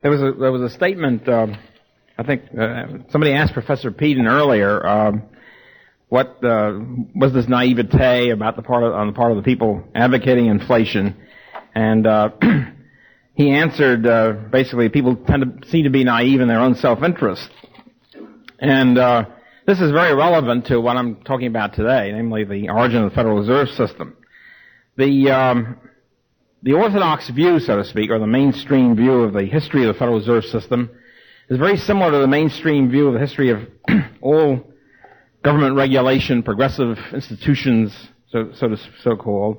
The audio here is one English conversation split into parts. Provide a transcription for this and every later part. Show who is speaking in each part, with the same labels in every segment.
Speaker 1: There was a statement. I think somebody asked Professor Peden earlier what was this naivete about on the part of the people advocating inflation, and he answered basically people tend to seem to be naive in their own self-interest, and this is very relevant to what I'm talking about today, namely the origin of the Federal Reserve System. The orthodox view, so to speak, or the mainstream view of the history of the Federal Reserve System is very similar to the mainstream view of the history of all government regulation, progressive institutions, so-called,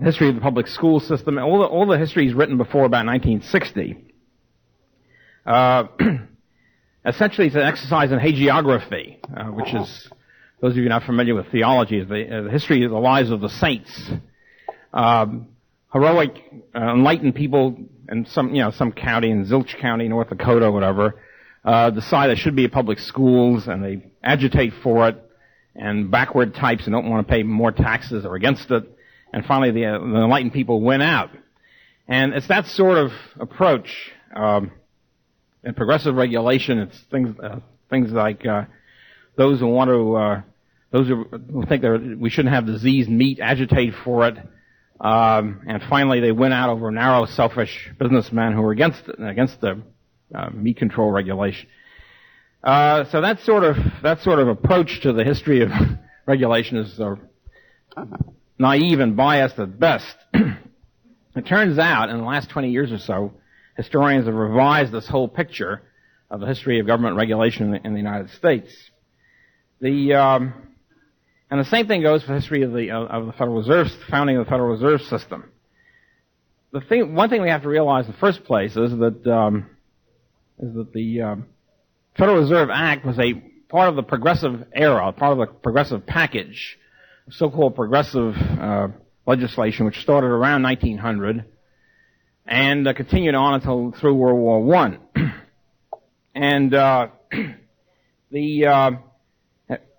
Speaker 1: history of the public school system. All the history is written before about 1960. Essentially, it's an exercise in hagiography, which is, those of you not familiar with theology, is the history of the lives of the saints. Heroic, enlightened people in some county, in Zilch County, North Dakota, or whatever, decide there should be public schools, and they agitate for it, and backward types and don't want to pay more taxes are against it, and finally the enlightened people win out. And it's that sort of approach in progressive regulation. It's things like those who think we shouldn't have diseased meat agitate for it. And finally, they win out over narrow, selfish businessmen who are against the meat control regulation. So that sort of approach to the history of regulation is naive and biased at best. It turns out, in the last 20 years or so, historians have revised this whole picture of the history of government regulation in the United States. And the same thing goes for the history of the Federal Reserve, founding of the Federal Reserve System. One thing we have to realize in the first place is that the Federal Reserve Act was a part of the progressive era, part of the progressive package, so-called progressive legislation, which started around 1900 and continued on until through World War I. And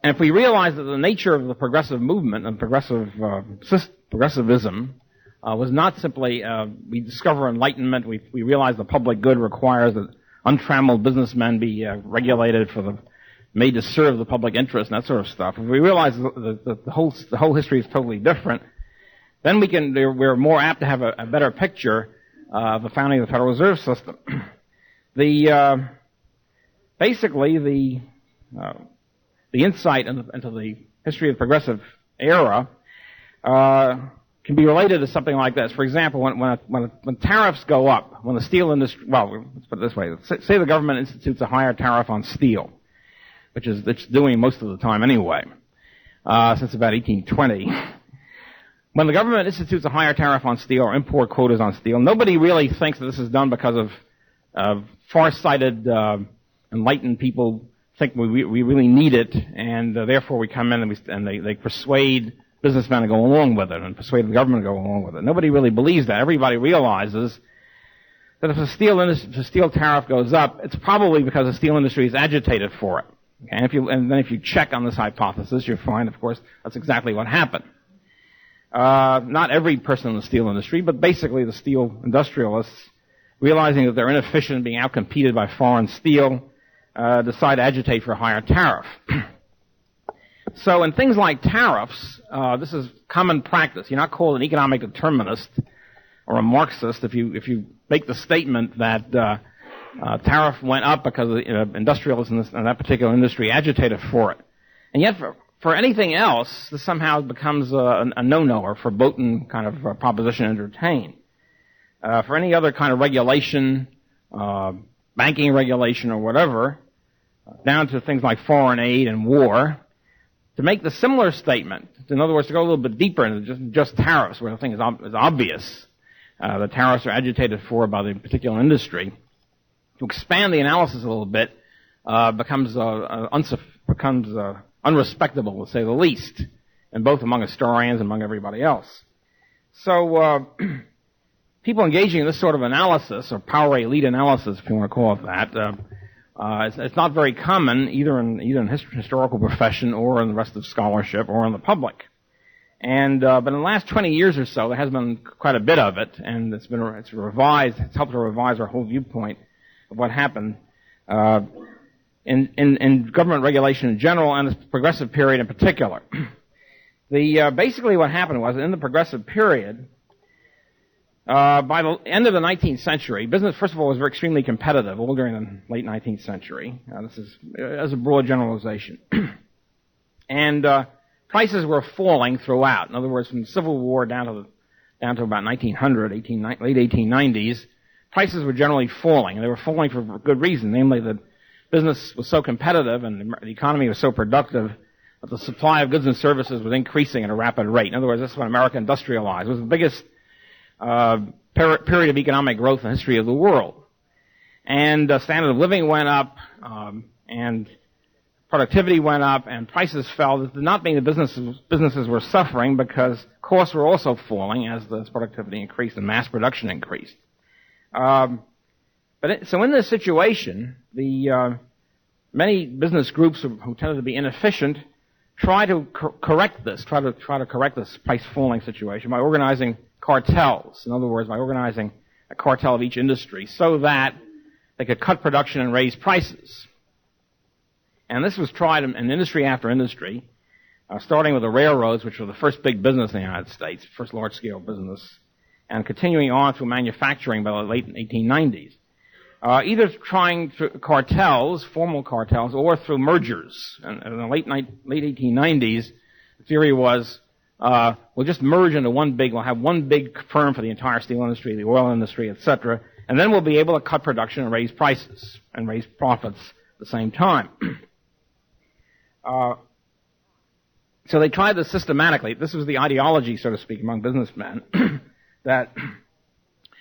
Speaker 1: and if we realize that the nature of the progressive movement and progressivism was not simply we discover enlightenment, we realize the public good requires that untrammeled businessmen be regulated made to serve the public interest and that sort of stuff. If we realize that the whole history is totally different, then we're more apt to have a better picture of the founding of the Federal Reserve System. Basically the insight into the history of the progressive era can be related to something like this. For example, when tariffs go up, when the steel industry, well, let's put it this way: say the government institutes a higher tariff on steel, which it's doing most of the time anyway, since about 1820. When the government institutes a higher tariff on steel or import quotas on steel, nobody really thinks that this is done because of far-sighted, enlightened people think we really need it, and therefore we come in and they persuade businessmen to go along with it and persuade the government to go along with it. Nobody really believes that. Everybody realizes that if the steel tariff goes up, it's probably because the steel industry is agitated for it. Okay? And then if you check on this hypothesis, you'll find, of course, that's exactly what happened. Not every person in the steel industry, but basically the steel industrialists, realizing that they're inefficient, being outcompeted by foreign steel, decide to agitate for a higher tariff. So in things like tariffs, this is common practice. You're not called an economic determinist or a Marxist if you make the statement that tariff went up because industrialists in that particular industry agitated for it. And yet for anything else, this somehow becomes a no-no or verboten kind of proposition entertained. For any other kind of regulation, banking regulation or whatever, down to things like foreign aid and war, to make the similar statement, in other words, to go a little bit deeper into just tariffs, where the thing is obvious, the tariffs are agitated for by the particular industry, to expand the analysis a little bit becomes unrespectable, to say the least, and both among historians and among everybody else. So people engaging in this sort of analysis, or power elite analysis, if you want to call it that, it's not very common either in historical profession or in the rest of scholarship or in the public. And but in the last 20 years or so, there has been quite a bit of it, and it's revised. It's helped to revise our whole viewpoint of what happened in government regulation in general, and the progressive period in particular. Basically what happened was, in the progressive period, by the end of the 19th century, business, first of all, was extremely competitive, all during the late 19th century. This is as a broad generalization. And prices were falling throughout. In other words, from the Civil War down to about 1900, late 1890s, prices were generally falling, and they were falling for good reason, namely that business was so competitive and the economy was so productive that the supply of goods and services was increasing at a rapid rate. In other words, this is when America industrialized. It was the biggest period of economic growth in the history of the world. And standard of living went up, and productivity went up, and prices fell. This did not mean that businesses were suffering, because costs were also falling as the productivity increased and mass production increased. So in this situation, the many business groups who tended to be inefficient try to correct this price falling situation by organizing cartels. In other words, by organizing a cartel of each industry so that they could cut production and raise prices. And this was tried in industry after industry, starting with the railroads, which were the first big business in the United States, first large-scale business, and continuing on through manufacturing by the late 1890s. Either trying through cartels, formal cartels, or through mergers. And in the late 1890s, the theory was, we'll just merge into we'll have one big firm for the entire steel industry, the oil industry, etc., and then we'll be able to cut production and raise prices and raise profits at the same time. So they tried this systematically. This was the ideology, so to speak, among businessmen, that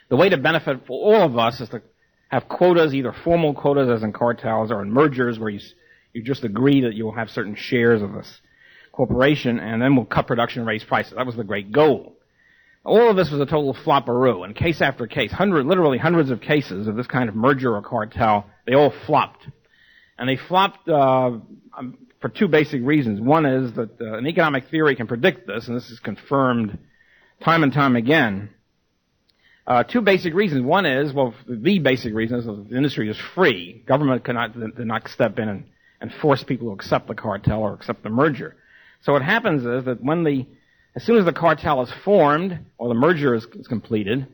Speaker 1: the way to benefit for all of us is to have quotas, either formal quotas as in cartels or in mergers where you just agree that you'll have certain shares of this corporation, and then we'll cut production and raise prices. That was the great goal. All of this was a total flopperoo, and case after case, literally hundreds of cases of this kind of merger or cartel, they all flopped. And they flopped for two basic reasons. One is that an economic theory can predict this, and this is confirmed time and time again. Two basic reasons. One is, the basic reason is that the industry is free. Government did not step in and force people to accept the cartel or accept the merger. So what happens is that as soon as the cartel is formed or the merger is completed,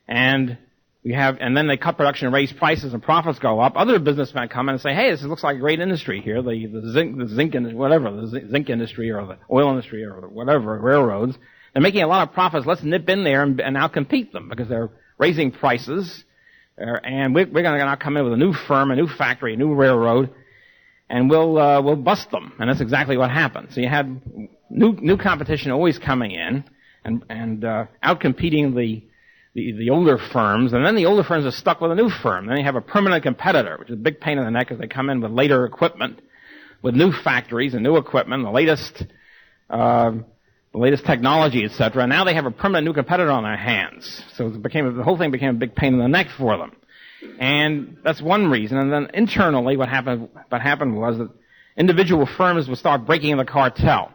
Speaker 1: and then they cut production and raise prices and profits go up, other businessmen come in and say, hey, this looks like a great industry here, the zinc industry or the oil industry or whatever, railroads. They're making a lot of profits. Let's nip in there and outcompete them because they're raising prices. And we're going to now come in with a new firm, a new factory, a new railroad, and we'll bust them. And that's exactly what happened. So you had new competition always coming in and outcompeting the older firms. And then the older firms are stuck with a new firm. Then you have a permanent competitor, which is a big pain in the neck as they come in with later equipment, with new factories and new equipment, the latest technology, etc. And now they have a permanent new competitor on their hands. So the whole thing became a big pain in the neck for them. And that's one reason. And then internally, what happened was that individual firms would start breaking the cartel.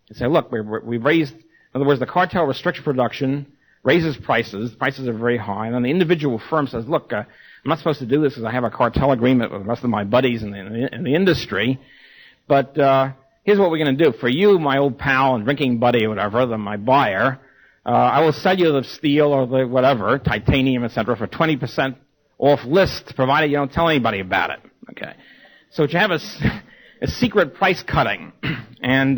Speaker 1: And say, look, we've raised, in other words, the cartel restricts production, raises prices are very high, and then the individual firm says, look, I'm not supposed to do this because I have a cartel agreement with the rest of my buddies in the industry, but here's what we're going to do. For you, my old pal and drinking buddy or whatever, my buyer, I will sell you the steel or the whatever, titanium, etc., for 20% off list, provided you don't tell anybody about it. Okay. So what you have is a secret price cutting. And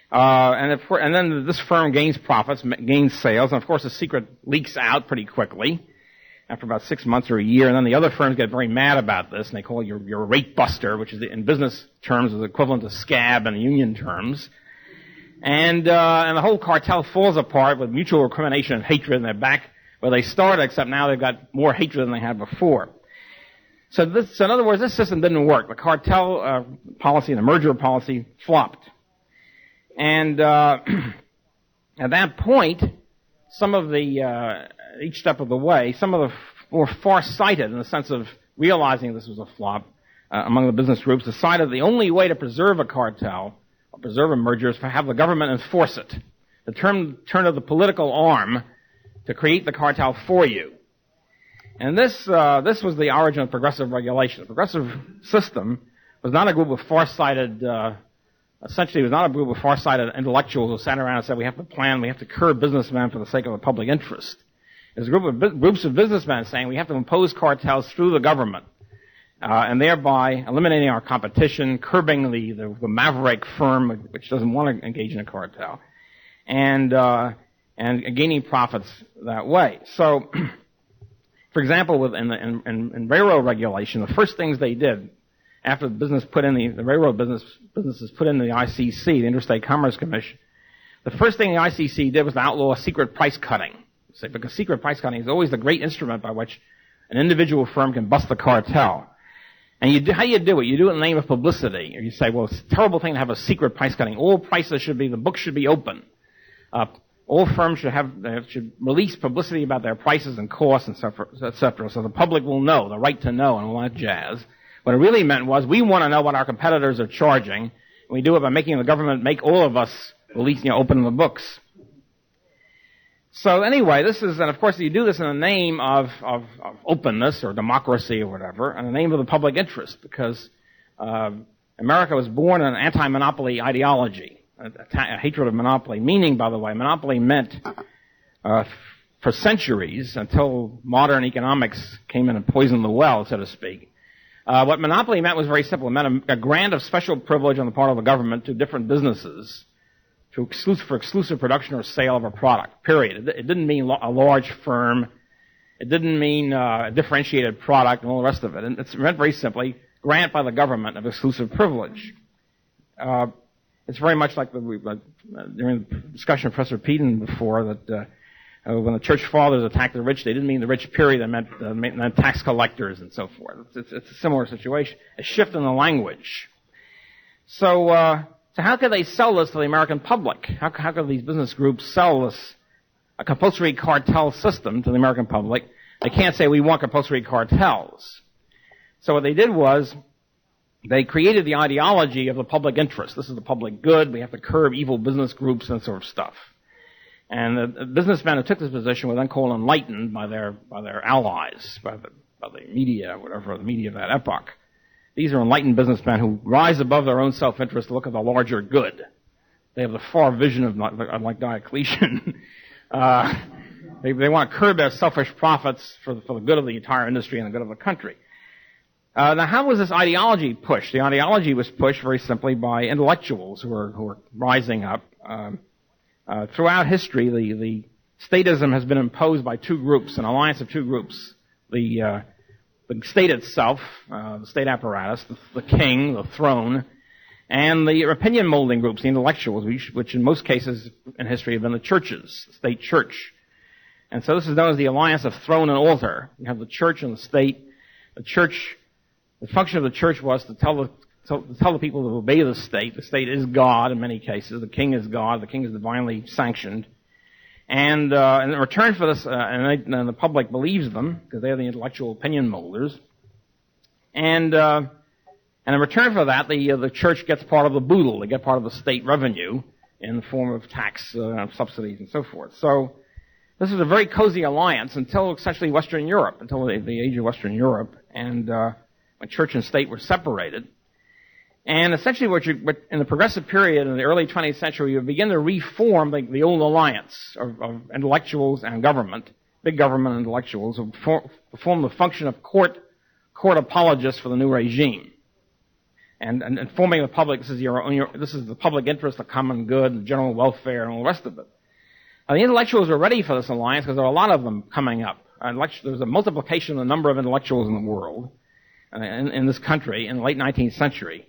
Speaker 1: then this firm gains profits, gains sales, and of course the secret leaks out pretty quickly after about 6 months or a year, and then the other firms get very mad about this, and they call it your rate buster, which is in business terms is equivalent to scab in union terms. And the whole cartel falls apart with mutual recrimination and hatred, and they're back where they started, except now they've got more hatred than they had before. So in other words, this system didn't work. The cartel policy and the merger policy flopped. And at that point, some of each step of the way, some of the more far-sighted in the sense of realizing this was a flop among the business groups decided the only way to preserve a cartel preserve a merger is to have the government enforce it. The turn of the political arm to create the cartel for you. And this was the origin of progressive regulation. The progressive system was not a group of farsighted, essentially it was not a group of farsighted intellectuals who sat around and said, we have to plan, we have to curb businessmen for the sake of the public interest. It was a groups of businessmen saying we have to impose cartels through the government, and thereby eliminating our competition, curbing the maverick firm which doesn't want to engage in a cartel, and gaining profits that way. So, for example, in railroad regulation, the first things they did after the business put in the railroad businesses put in the ICC, the Interstate Commerce Commission, the first thing the ICC did was to outlaw secret price cutting. Because secret price cutting is always the great instrument by which an individual firm can bust the cartel. And how do you do it? You do it in the name of publicity. Or you say, well, it's a terrible thing to have a secret price cutting. All prices the books should be open. All firms should release publicity about their prices and costs and et cetera, so the public will know, the right to know and all that jazz. What it really meant was we want to know what our competitors are charging, and we do it by making the government make all of us release, open the books. So anyway, and of course you do this in the name of openness or democracy or whatever, in the name of the public interest, because America was born in an anti-monopoly ideology, a hatred of monopoly, meaning, by the way, monopoly meant for centuries, until modern economics came in and poisoned the well, so to speak. What monopoly meant was very simple. It meant a grant of special privilege on the part of the government to different businesses for exclusive production or sale of a product, period. It didn't mean a large firm. It didn't mean a differentiated product and all the rest of it. And it meant very simply grant by the government of exclusive privilege. It's very much like during the discussion of Professor Peden before that when the church fathers attacked the rich, they didn't mean the rich, period. They meant tax collectors and so forth. It's a similar situation, a shift in the language. So how could they sell this to the American public? How could these business groups sell a compulsory cartel system to the American public? They can't say we want compulsory cartels. So what they did was they created the ideology of the public interest. This is the public good. We have to curb evil business groups and that sort of stuff. And the businessmen who took this position were then called enlightened by their allies, by the media, whatever, the media of that epoch. These are enlightened businessmen who rise above their own self-interest to look at the larger good. They have the far vision of like Diocletian. They want to curb their selfish profits for the good of the entire industry and the good of the country. Now, how was this ideology pushed? The ideology was pushed very simply by intellectuals who are rising up. Throughout history, the statism has been imposed by two groups, an alliance of two groups. The state itself, the state apparatus, the king, the throne, and the opinion molding groups, the intellectuals, which in most cases in history have been the churches, the state church. And so this is known as the alliance of throne and altar. You have the church and the state. The church, the function of the church was to tell the people to obey the state. The state is God in many cases. The king is God. The king is divinely sanctioned. And in return for this, and the public believes them because they're the intellectual opinion molders. And in return for that, the church gets part of the boodle. They get part of the state revenue in the form of tax subsidies and so forth. So this was a very cozy alliance until essentially Western Europe, until the age of Western Europe, and when church and state were separated. And essentially what in the progressive period in the early 20th century, you begin to reform the old alliance of intellectuals and government, big government intellectuals, who perform the function of court apologists for the new regime. And informing the public, this is the public interest, the common good, the general welfare, and all the rest of it. Now, the intellectuals were ready for this alliance because there are a lot of them coming up. There's a multiplication of the number of intellectuals in the world, in this country, in the late 19th century.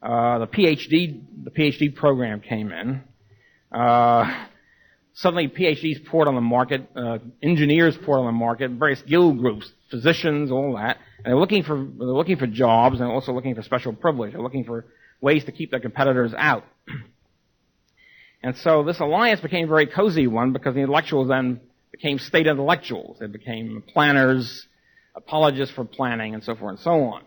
Speaker 1: The PhD program came in. Suddenly PhDs poured on the market, engineers poured on the market, various guild groups, physicians, all that. And they're looking for jobs and also looking for special privilege. They're looking for ways to keep their competitors out. And so this alliance became a very cozy one because the intellectuals then became state intellectuals. They became planners, apologists for planning, and so forth and so on.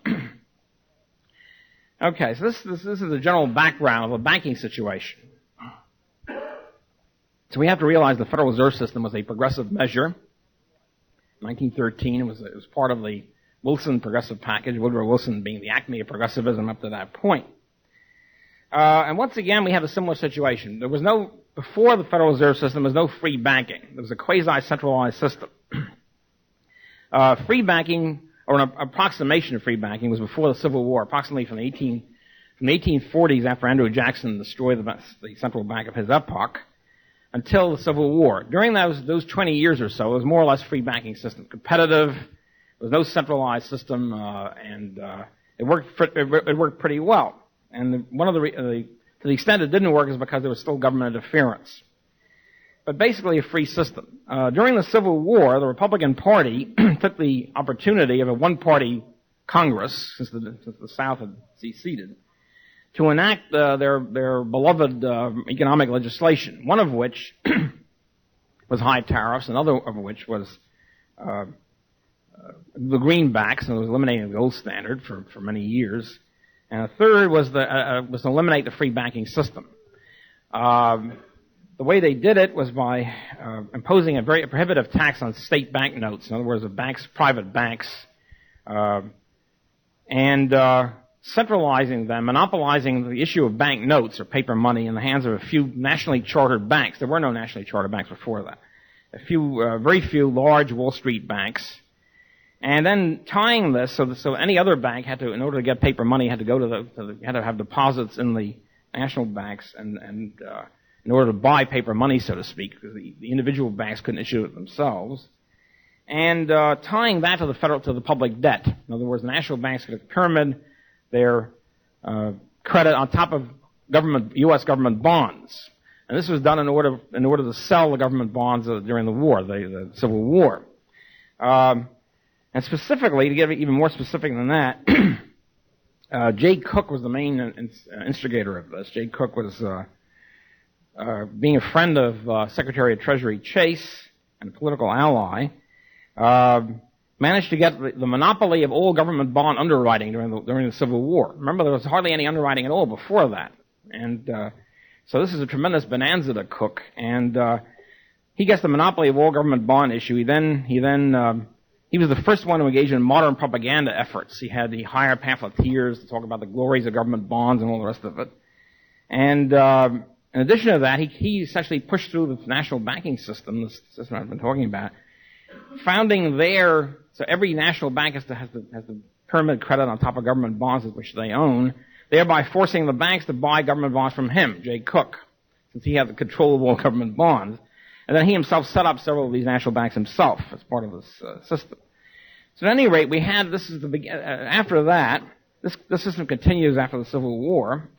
Speaker 1: Okay, so this is the general background of the banking situation. So we have to realize the Federal Reserve System was a progressive measure. 1913, it was part of the Wilson progressive package, Woodrow Wilson being the acme of progressivism up to that point. And once again, we have a similar situation. Before the Federal Reserve System, there was no free banking. There was a quasi-centralized system. Free banking, or an approximation of free banking, was before the Civil War, approximately from the 1840s after Andrew Jackson destroyed the central bank of his epoch, until the Civil War. During those 20 years or so, it was more or less free banking system. Competitive, there was no centralized system, and it worked pretty well. And to the extent it didn't work is because there was still government interference. But basically a free system. During the Civil War, the Republican Party took the opportunity of a one-party Congress, since the South had seceded, to enact their beloved economic legislation, one of which was high tariffs, another of which was the greenbacks, and it was eliminating the gold standard for many years, and a third was to eliminate the free banking system. The way they did it was by imposing a very prohibitive tax on state banknotes, in other words, private banks, and centralizing them, monopolizing the issue of banknotes or paper money in the hands of a few nationally chartered banks. There were no nationally chartered banks before that. Very few large Wall Street banks. And then tying this so any other bank had to, in order to get paper money, had to have deposits in the national banks and in order to buy paper money, so to speak, because the individual banks couldn't issue it themselves. And tying that to the public debt. In other words, the national banks could pyramid their credit on top of U.S. government bonds, and this was done in order to sell the government bonds during the war, the Civil War. And specifically, to get even more specific than that, Jay Cooke was the main instigator of this. Jay Cooke was being a friend of Secretary of Treasury Chase and a political ally. Managed to get the monopoly of all government bond underwriting during the Civil War. Remember, there was hardly any underwriting at all before that, and so this is a tremendous bonanza to Cooke. And he gets the monopoly of all government bond issue. He was the first one to engage in modern propaganda efforts. He hired pamphleteers to talk about the glories of government bonds and all the rest of it. And in addition to that, he essentially pushed through the national banking system, the system I've been talking about, founding so every national bank has to pyramid credit on top of government bonds which they own, thereby forcing the banks to buy government bonds from him, Jay Cooke, since he had the control of all government bonds. And then he himself set up several of these national banks himself as part of this system. So at any rate, after that, this system continues after the Civil War,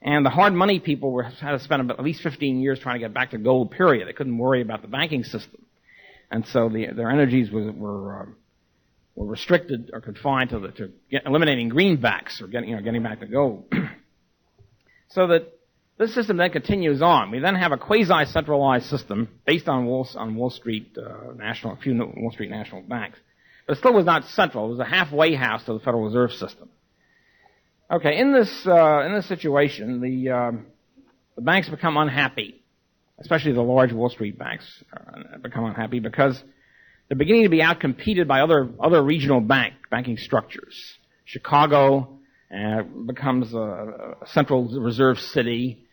Speaker 1: and the hard money people had to spend at least 15 years trying to get back to gold, period. They couldn't worry about the banking system. And so their energies were restricted or confined to eliminating greenbacks or getting back to gold. So that this system then continues on. We then have a quasi-centralized system based on Wall Street a few Wall Street national banks, but it still was not central. It was a halfway house to the Federal Reserve System. Okay, in this situation, the banks become unhappy. Especially the large Wall Street banks become unhappy because they're beginning to be outcompeted by other regional banking structures. Chicago becomes a central reserve city.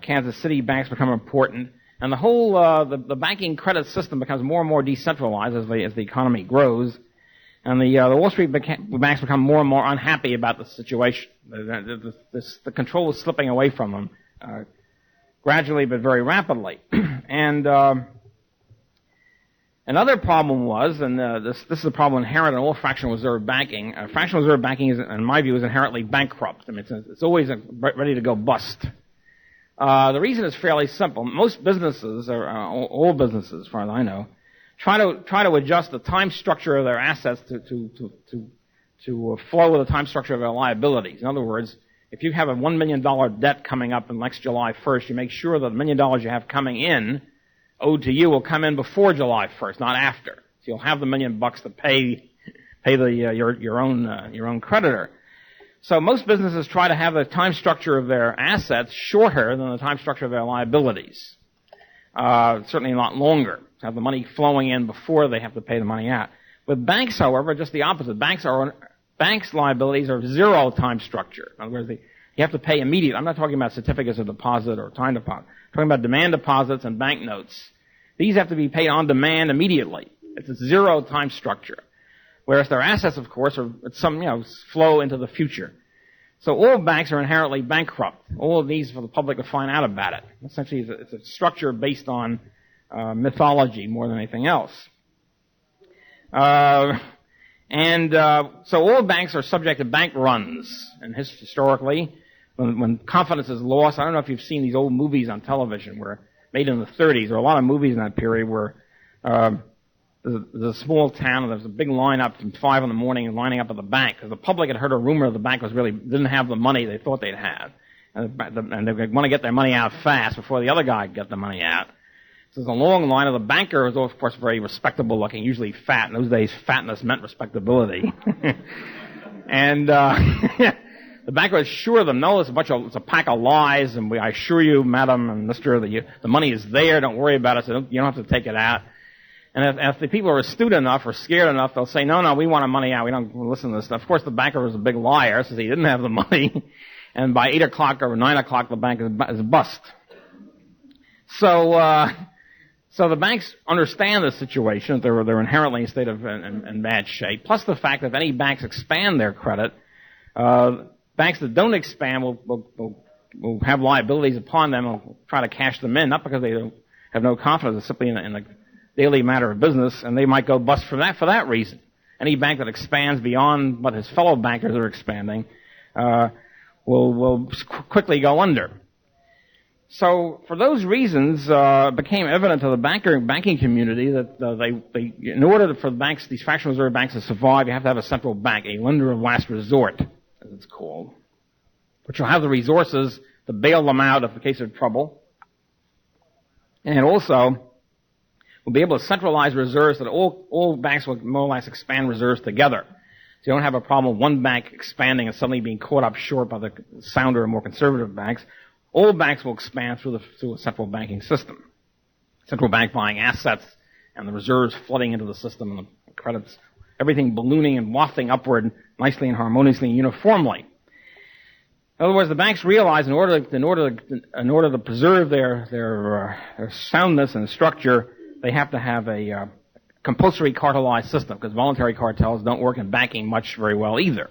Speaker 1: Kansas City banks become important, and the whole the banking credit system becomes more and more decentralized as the economy grows, and the Wall Street banks become more and more unhappy about the situation. The control is slipping away from them. Gradually, but very rapidly. And another problem was, and this is a problem inherent in all fractional reserve banking. Fractional reserve banking, in my view, is inherently bankrupt. I mean, it's always ready to go bust. The reason is fairly simple. Most businesses, or all businesses, as far as I know, try to adjust the time structure of their assets to flow with the time structure of their liabilities. In other words, if you have a $1 million debt coming up in next July 1st, you make sure that the $1 million you have coming in, owed to you, will come in before July 1st, not after. So you'll have the $1 million to pay your own creditor. So most businesses try to have the time structure of their assets shorter than the time structure of their liabilities. Certainly not longer. To have the money flowing in before they have to pay the money out. With banks, however, just the opposite. Banks' liabilities are zero time structure. In other words, you have to pay immediately. I'm not talking about certificates of deposit or time deposit. I'm talking about demand deposits and banknotes. These have to be paid on demand immediately. It's a zero time structure. Whereas their assets, of course, are flow into the future. So all banks are inherently bankrupt. All of these for the public to find out about it. Essentially, it's a structure based on mythology more than anything else. So all banks are subject to bank runs. And historically, when confidence is lost, I don't know if you've seen these old movies on television made in the 30s. There are a lot of movies in that period where there's a small town and there's a big lineup from 5 in the morning and lining up at the bank because the public had heard a rumor the bank didn't have the money they thought they'd have. And they want to get their money out fast before the other guy can get the money out. So there's a long line of the banker is, of course, very respectable looking, usually fat. In those days, fatness meant respectability. And the banker assured them, no, it's a pack of lies, and I assure you, madam and mister, that the money is there, don't worry about it, so you don't have to take it out. And if the people are astute enough or scared enough, they'll say, no, we want our money out. We don't listen to this stuff. Of course, the banker was a big liar, says he didn't have the money. And by 8 o'clock or 9 o'clock, the bank is bust. So the banks understand the situation. They're inherently in a state of in bad shape. Plus the fact that if any banks expand their credit, banks that don't expand will have liabilities upon them and will try to cash them in, not because they have no confidence, it's simply in the daily matter of business, and they might go bust for that reason. Any bank that expands beyond what his fellow bankers are expanding will quickly go under. So, for those reasons, it became evident to the banking community that in order for these fractional reserve banks to survive, you have to have a central bank, a lender of last resort, as it's called, which will have the resources to bail them out in the case of trouble, and also will be able to centralize reserves so that all banks will more or less expand reserves together. So you don't have a problem with one bank expanding and suddenly being caught up short by the sounder and more conservative banks. All banks will expand through a central banking system. Central bank buying assets and the reserves flooding into the system and the credits, everything ballooning and wafting upward nicely and harmoniously and uniformly. In other words, the banks realize in order to preserve their soundness and structure, they have to have a compulsory cartelized system, because voluntary cartels don't work in banking much very well either.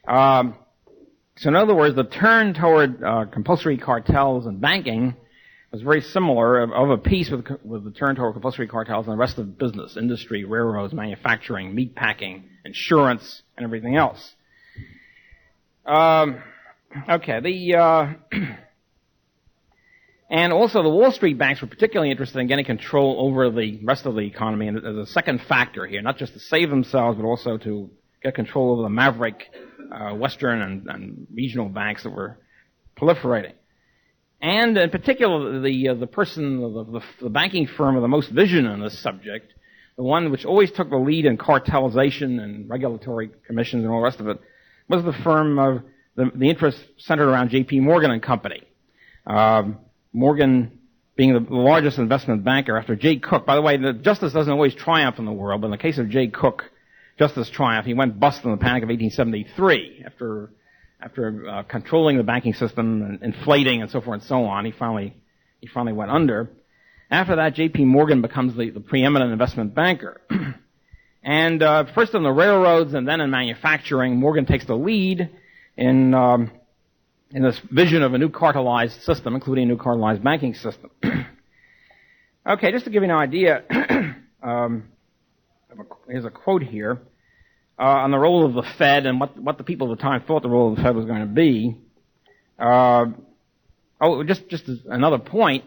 Speaker 1: So in other words, the turn toward compulsory cartels in banking was very similar, of a piece with the turn toward compulsory cartels in the rest of business, industry, railroads, manufacturing, meat packing, insurance, and everything else. And also the Wall Street banks were particularly interested in getting control over the rest of the economy, and there's a second factor here, not just to save themselves, but also to get control over the maverick Western and regional banks that were proliferating. And in particular, the banking firm with the most vision on this subject, the one which always took the lead in cartelization and regulatory commissions and all the rest of it, was the firm of the interest centered around J.P. Morgan and Company. Morgan being the largest investment banker after Jay Cooke. By the way, the justice doesn't always triumph in the world, but in the case of Jay Cooke, justice triumphed. He went bust in the Panic of 1873 after controlling the banking system and inflating and so forth and so on. He finally went under. After that, J.P. Morgan becomes the preeminent investment banker. And first in the railroads and then in manufacturing, Morgan takes the lead in this vision of a new cartelized system, including a new cartelized banking system. Okay, just to give you an idea, here's a quote here on the role of the Fed and what the people at the time thought the role of the Fed was going to be. Just as another point,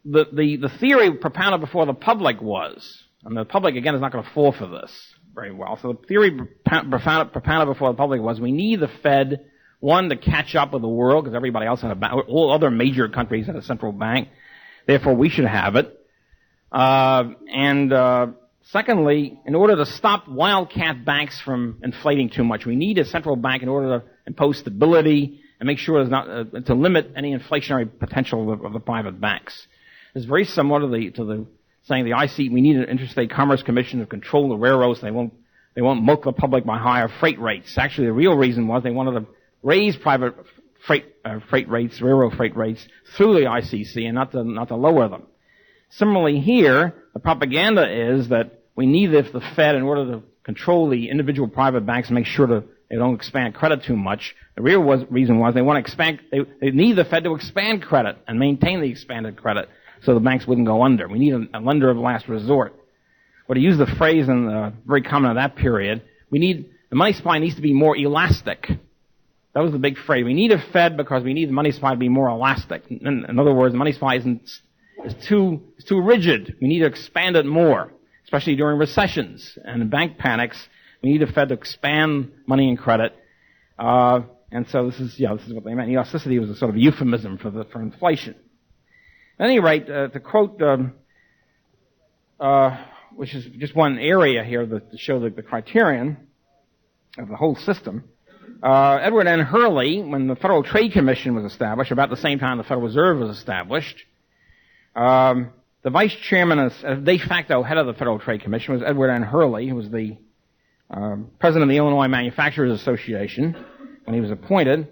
Speaker 1: the theory propounded before the public was, and the public again is not going to fall for this very well. So the theory propounded before the public was, we need the Fed, one, to catch up with the world, because everybody else had a bank. All other major countries had a central bank. Therefore, we should have it. And Secondly, in order to stop wildcat banks from inflating too much, we need a central bank in order to impose stability and make sure there's not to limit any inflationary potential of the private banks. It's very similar to the saying the IC. We need an Interstate Commerce Commission to control the railroads. They won't milk the public by higher freight rates. Actually, the real reason was they wanted to raise private freight rates, railroad freight rates, through the ICC and not to lower them. Similarly here, the propaganda is that we need the Fed in order to control the individual private banks and make sure that they don't expand credit too much. The real reason was they want to expand. They need the Fed to expand credit and maintain the expanded credit so the banks wouldn't go under. We need a lender of last resort. Or to use the phrase very common in that period, the money supply needs to be more elastic. That was the big phrase. We need a Fed because we need the money supply to be more elastic. In other words, the money supply is too rigid. We need to expand it more, especially during recessions and in bank panics. We need a Fed to expand money and credit. And so this is what they meant. Elasticity was a sort of euphemism for inflation. At any rate, to quote, which is just one area here to show the criterion of the whole system. Edward N. Hurley, when the Federal Trade Commission was established, about the same time the Federal Reserve was established, the vice chairman, as de facto head of the Federal Trade Commission, was Edward N. Hurley, who was the president of the Illinois Manufacturers Association when he was appointed,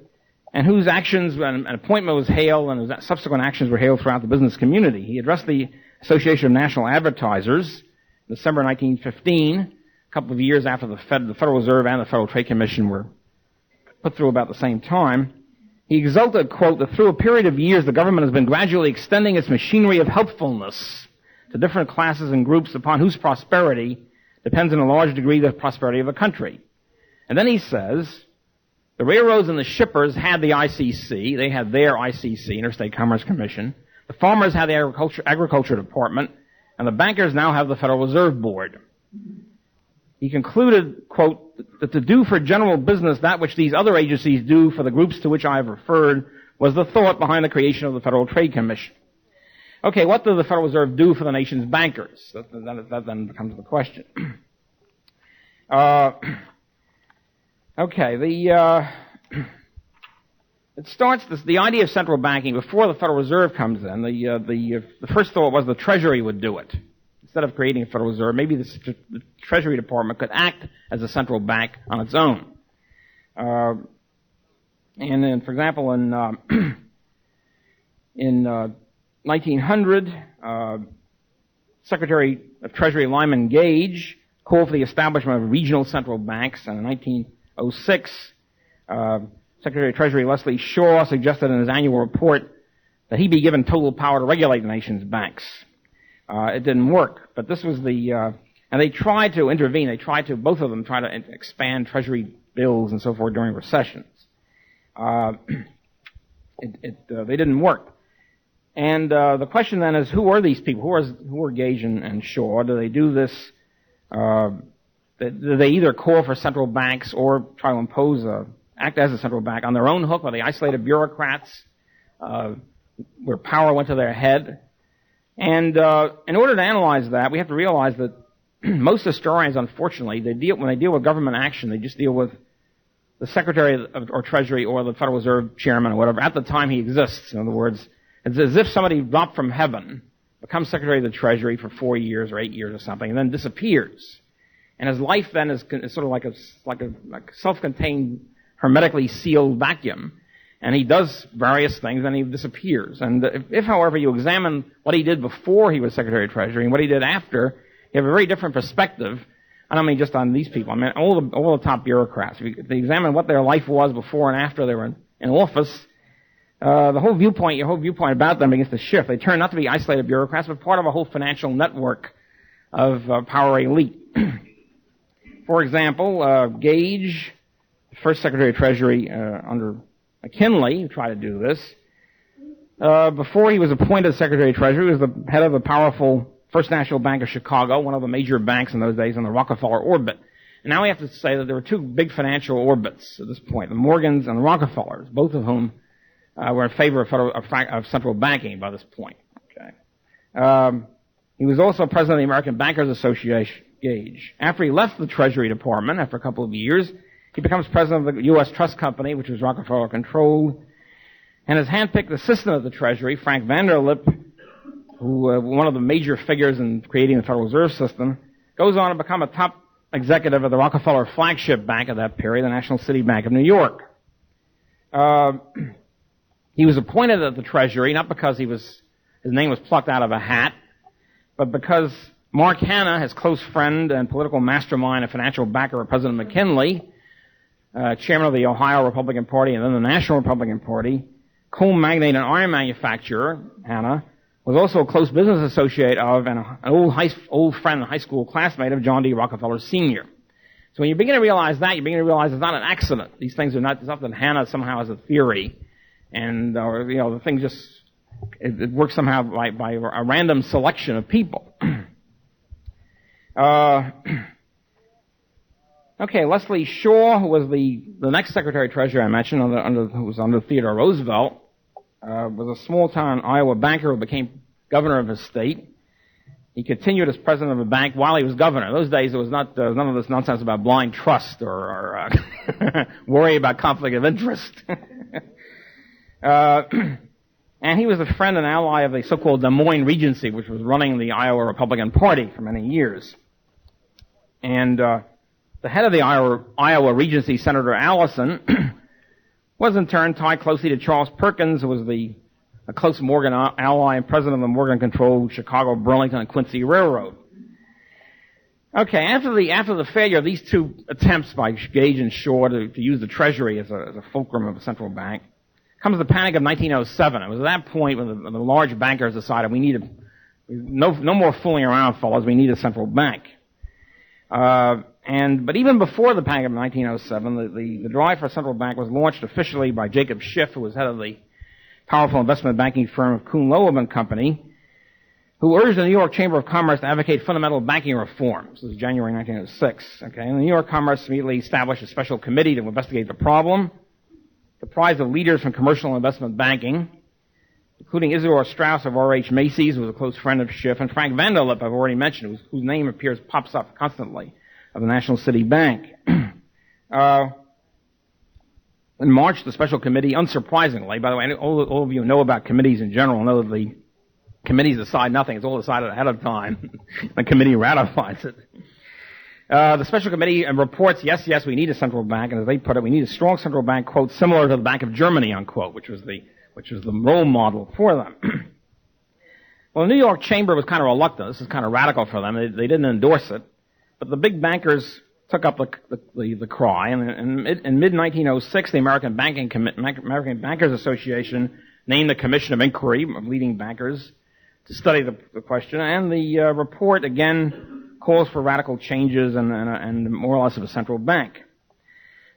Speaker 1: and whose actions and appointment was hailed, and his subsequent actions were hailed throughout the business community. He addressed the Association of National Advertisers in December 1915, a couple of years after the Federal Reserve and the Federal Trade Commission were put through about the same time. He exulted, quote, that through a period of years the government has been gradually extending its machinery of helpfulness to different classes and groups upon whose prosperity depends in a large degree the prosperity of a country. And then he says, the railroads and the shippers had the ICC. They had their ICC, Interstate Commerce Commission. The farmers had the Agriculture Department. And the bankers now have the Federal Reserve Board. He concluded, quote, that to do for general business that which these other agencies do for the groups to which I have referred was the thought behind the creation of the Federal Trade Commission. Okay, what does the Federal Reserve do for the nation's bankers? That then becomes the question. It starts the idea of central banking before the Federal Reserve comes in. The first thought was the Treasury would do it. Instead of creating a Federal Reserve, maybe the Treasury Department could act as a central bank on its own. And then, for example, in 1900, Secretary of Treasury Lyman Gage called for the establishment of regional central banks, and in 1906, Secretary of Treasury Leslie Shaw suggested in his annual report that he be given total power to regulate the nation's banks. It didn't work, but this was and they tried to intervene. Both of them tried to expand Treasury bills and so forth during recessions. They didn't work. And the question then is, who are these people? Who are Gage and Shaw? Do they do this? Do they either call for central banks or try to act as a central bank on their own hook? Are they isolated bureaucrats where power went to their head? And in order to analyze that, we have to realize that most historians, unfortunately, when they deal with government action, they just deal with the Secretary or Treasury or the Federal Reserve Chairman or whatever at the time he exists. In other words, it's as if somebody dropped from heaven, becomes Secretary of the Treasury for 4 years or 8 years or something, and then disappears. And his life then is sort of like a self-contained, hermetically sealed vacuum. And he does various things, and he disappears. And if, however, you examine what he did before he was Secretary of Treasury and what he did after, you have a very different perspective. I don't mean just on these people. I mean all the top bureaucrats. If you examine what their life was before and after they were in office, your whole viewpoint about them begins to shift. They turn not to be isolated bureaucrats, but part of a whole financial network of power elite. For example, Gage, first Secretary of Treasury under McKinley, who tried to do this. Before he was appointed Secretary of Treasury, he was the head of the powerful First National Bank of Chicago, one of the major banks in those days in the Rockefeller orbit. And now we have to say that there were two big financial orbits at this point, the Morgans and the Rockefellers, both of whom were in favor of central banking by this point. Okay. He was also president of the American Bankers Association. Gage. After he left the Treasury Department, after a couple of years, he becomes president of the U.S. Trust Company, which was Rockefeller-controlled, and his handpicked assistant of the Treasury, Frank Vanderlip, who one of the major figures in creating the Federal Reserve System, goes on to become a top executive of the Rockefeller flagship bank of that period, the National City Bank of New York. He was appointed at the Treasury not because his name was plucked out of a hat, but because Mark Hanna, his close friend and political mastermind and financial backer of President McKinley, chairman of the Ohio Republican Party and then the National Republican Party, coal magnate and iron manufacturer, Hanna, was also a close business associate of and an old friend and high school classmate of John D. Rockefeller Sr. So when you begin to realize that, you begin to realize it's not an accident. These things are not something Hanna somehow has a theory, and the thing just it works somehow by a random selection of people. Okay, Leslie Shaw, who was the next Secretary of Treasury I mentioned, who was under Theodore Roosevelt, was a small-town Iowa banker who became governor of his state. He continued as president of a bank while he was governor. In those days, there was none of this nonsense about blind trust or worry about conflict of interest. And he was a friend and ally of the so-called Des Moines Regency, which was running the Iowa Republican Party for many years. And the head of the Iowa Regency, Senator Allison, was in turn tied closely to Charles Perkins, who was a close Morgan ally and president of the Morgan-controlled Chicago, Burlington, and Quincy Railroad. Okay, after the failure of these two attempts by Gage and Shaw to use the Treasury as a fulcrum of a central bank, comes the Panic of 1907. It was at that point when the large bankers decided no more fooling around, fellas. We need a central bank. But even before the Panic of 1907, the drive for a central bank was launched officially by Jacob Schiff, who was head of the powerful investment banking firm of Kuhn Loeb and Company, who urged the New York Chamber of Commerce to advocate fundamental banking reforms. This was January 1906. Okay, and the New York Commerce immediately established a special committee to investigate the problem, comprised of leaders from commercial and investment banking, including Isidore Straus of R.H. Macy's, who was a close friend of Schiff, and Frank Vanderlip, I've already mentioned, whose name pops up constantly, of the National City Bank. In March, the special committee, unsurprisingly, by the way, all of you know about committees in general, know that the committees decide nothing. It's all decided ahead of time. The committee ratifies it. The special committee reports, yes, we need a central bank, and as they put it, we need a strong central bank, quote, similar to the Bank of Germany, unquote, which was the role model for them. Well, the New York Chamber was kind of reluctant. This is kind of radical for them. They didn't endorse it. But the big bankers took up the cry, and in mid-1906, the American Bankers Association named the Commission of Inquiry of leading bankers to study the question, and the report again calls for radical changes and more or less of a central bank.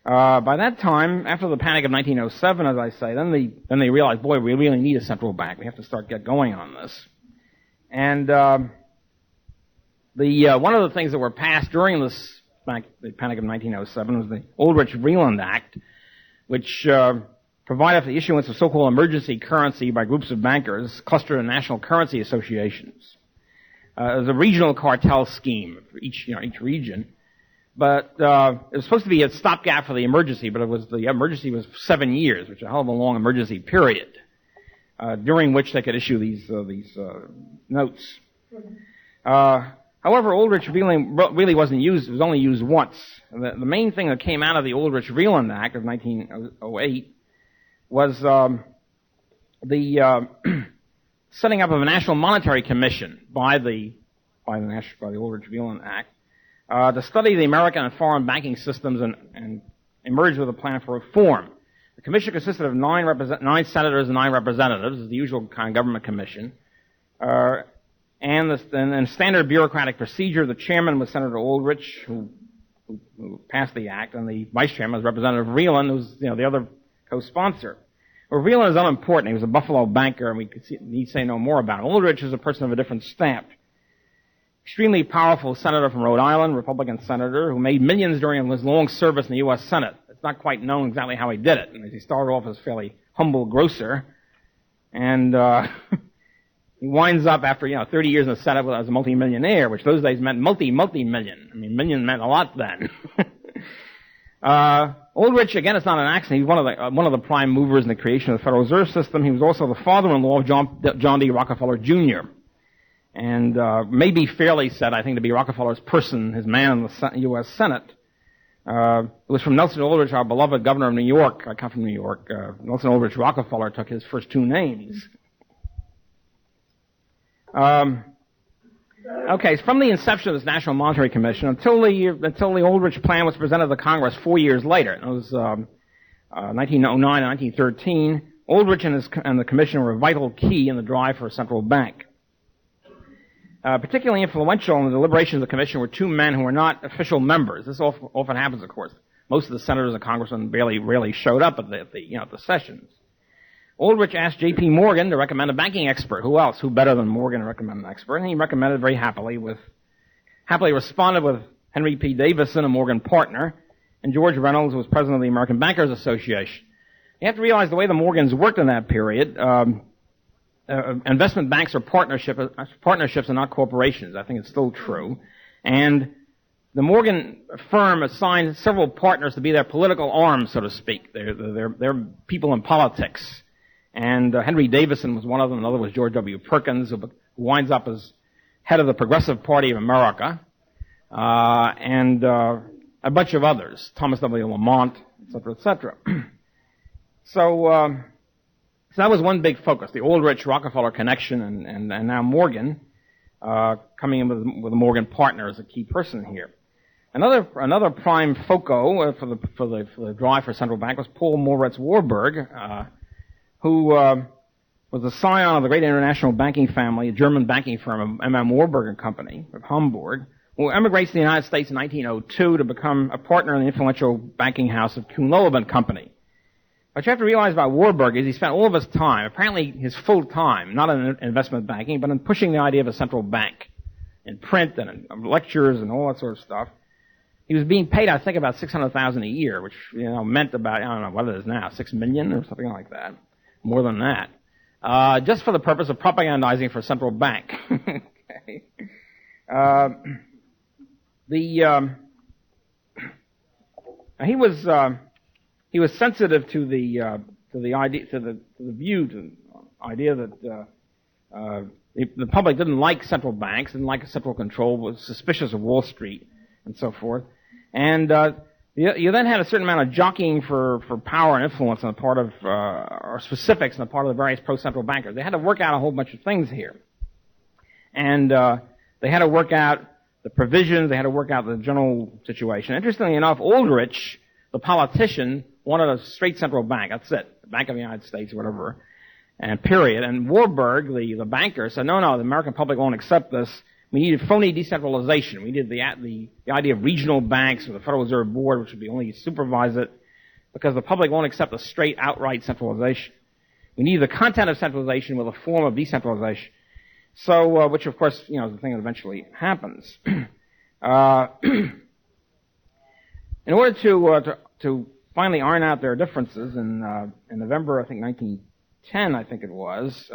Speaker 1: By that time, after the Panic of 1907, as I say, then they realized, boy, we really need a central bank. We have to get going on this. And one of the things that were passed during the Panic of 1907 was the Aldrich-Vreeland Act, which provided for the issuance of so-called emergency currency by groups of bankers clustered in national currency associations. It was a regional cartel scheme for each region, but it was supposed to be a stopgap for the emergency, but the emergency was 7 years, which is a hell of a long emergency period, during which they could issue these notes. However, Aldrich-Vreeland really wasn't used. It was only used once. The main thing that came out of the Aldrich-Vreeland Act of 1908 was the setting up of a National Monetary Commission by the Aldrich-Vreeland Act to study the American and foreign banking systems and emerge with a plan for reform. The commission consisted of 9 senators and 9 representatives. It's the usual kind of government commission. And standard bureaucratic procedure, the chairman was Senator Aldrich, who passed the act, and the vice chairman was Representative Vreeland, who's the other co-sponsor. Well, Vreeland is unimportant. He was a Buffalo banker, and we need say no more about him. Aldrich is a person of a different stamp. Extremely powerful senator from Rhode Island, Republican senator, who made millions during his long service in the U.S. Senate. It's not quite known exactly how he did it. He started off as a fairly humble grocer, and He winds up after, 30 years in the Senate as a multimillionaire, which those days meant multi-million. I mean, million meant a lot then. Aldrich, again, it's not an accident. He's one of the prime movers in the creation of the Federal Reserve System. He was also the father-in-law of John D. Rockefeller Jr. And may be fairly said, I think, to be Rockefeller's person, his man in the U.S. Senate. It was from Nelson Aldrich, our beloved governor of New York. I come from New York. Nelson Aldrich Rockefeller took his first two names. Okay, so from the inception of this National Monetary Commission until the Aldrich plan was presented to Congress 4 years later, it was 1909 and 1913, Aldrich and the Commission were a vital key in the drive for a central bank. Particularly influential in the deliberations of the Commission were two men who were not official members. This often happens, of course. Most of the senators and congressmen rarely showed up at the sessions. Aldrich asked J.P. Morgan to recommend a banking expert. Who else? Who better than Morgan to recommend an expert? And he recommended very happily responded with Henry P. Davison, a Morgan partner, and George Reynolds, who was president of the American Bankers Association. You have to realize the way the Morgans worked in that period. Investment banks are partnerships and not corporations. I think it's still true. And the Morgan firm assigned several partners to be their political arms, so to speak. They're people in politics. And Henry Davison was one of them. Another was George W. Perkins, who winds up as head of the Progressive Party of America, and a bunch of others, Thomas W. Lamont, et cetera, et cetera. So that was one big focus, the Aldrich-Rockefeller connection, and now Morgan coming in with a Morgan partner as a key person here. Another prime foco for the drive for central bank was Paul Moritz Warburg, who was the scion of the great international banking family, a German banking firm of M.M. Warburg and Company of Hamburg, who emigrates to the United States in 1902 to become a partner in the influential banking house of Kuhn-Loeb and Company. What you have to realize about Warburg is he spent all of his time, apparently his full time, not in investment banking, but in pushing the idea of a central bank, in print and in lectures and all that sort of stuff. He was being paid, I think, about $600,000 a year, which meant about, I don't know what it is now, $6 million or something like that. More than that. Just for the purpose of propagandizing for a central bank. Okay. He was sensitive to the idea that the public didn't like central banks, didn't like central control, was suspicious of Wall Street and so forth. And you then had a certain amount of jockeying for power and influence on the part of, or specifics on the part of the various pro-central bankers. They had to work out a whole bunch of things here. And they had to work out the provisions, they had to work out the general situation. Interestingly enough, Aldrich, the politician, wanted a straight central bank. That's it. The Bank of the United States, whatever. And period. And Warburg, the banker, said, no, the American public won't accept this. We needed phony decentralization. We needed the idea of regional banks or the Federal Reserve Board, which would be only supervise it, because the public won't accept a straight, outright centralization. We need the content of centralization with a form of decentralization. So, which of course, is the thing that eventually happens. In order to finally iron out their differences in November, I think 1910, I think it was,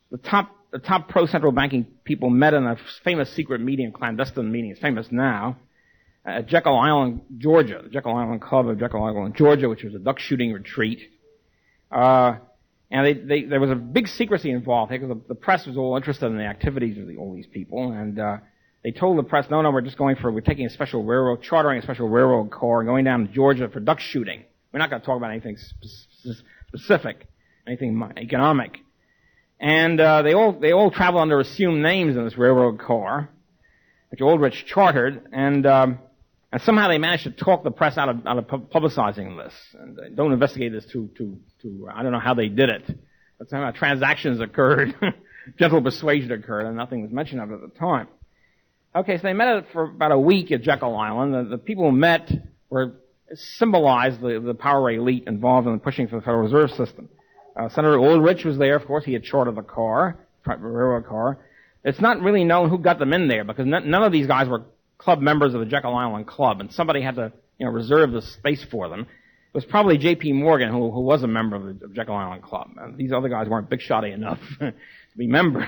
Speaker 1: the top pro-central banking people met in a famous secret meeting, clandestine meeting. It's famous now, at Jekyll Island, Georgia, the Jekyll Island Club of Jekyll Island, Georgia, which was a duck shooting retreat. And there was a big secrecy involved because the press was all interested in the activities of all these people, and they told the press, no, we're taking a special railroad, chartering a special railroad car and going down to Georgia for duck shooting. We're not going to talk about anything specific, anything economic. And they all travel under assumed names in this railroad car, which Aldrich chartered, and somehow they managed to talk the press out of publicizing this. And don't investigate this too. I don't know how they did it, but somehow transactions occurred, gentle persuasion occurred, and nothing was mentioned of it at the time. Okay, so they met for about a week at Jekyll Island. The people who met symbolized the power elite involved in pushing for the Federal Reserve System. Senator Aldrich was there, of course. He had chartered the railroad car. It's not really known who got them in there because none of these guys were club members of the Jekyll Island Club, and somebody had to, reserve the space for them. It was probably J.P. Morgan, who was a member of the Jekyll Island Club. These other guys weren't big-shotty enough to be members.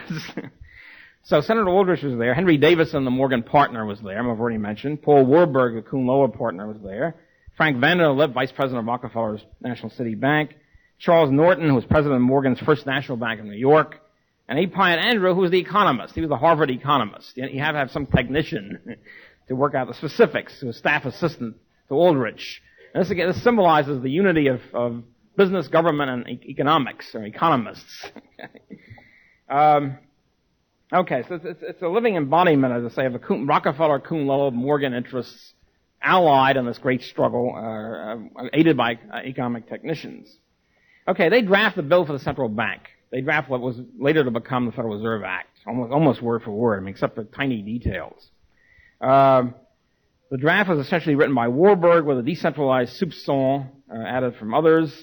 Speaker 1: So Senator Aldrich was there. Henry Davison, the Morgan partner, was there, I've already mentioned. Paul Warburg, the Kuhn-Lower partner, was there. Frank Vanderlip, vice president of Rockefeller's National City Bank. Charles Norton, who was president of Morgan's First National Bank in New York. And A. Pyatt Andrew, who was the economist. He was the Harvard economist. You have to have some technician to work out the specifics, who was staff assistant to Aldrich. And this, again, this symbolizes the unity of business, government, and economics, or economists. Okay, so it's a living embodiment, as I say, of the Rockefeller, Kuhn-Loeb, Morgan interests allied in this great struggle, aided by economic technicians. Okay, they draft the bill for the central bank. They draft what was later to become the Federal Reserve Act, almost word for word, except for tiny details. The draft was essentially written by Warburg with a decentralized soupçon added from others.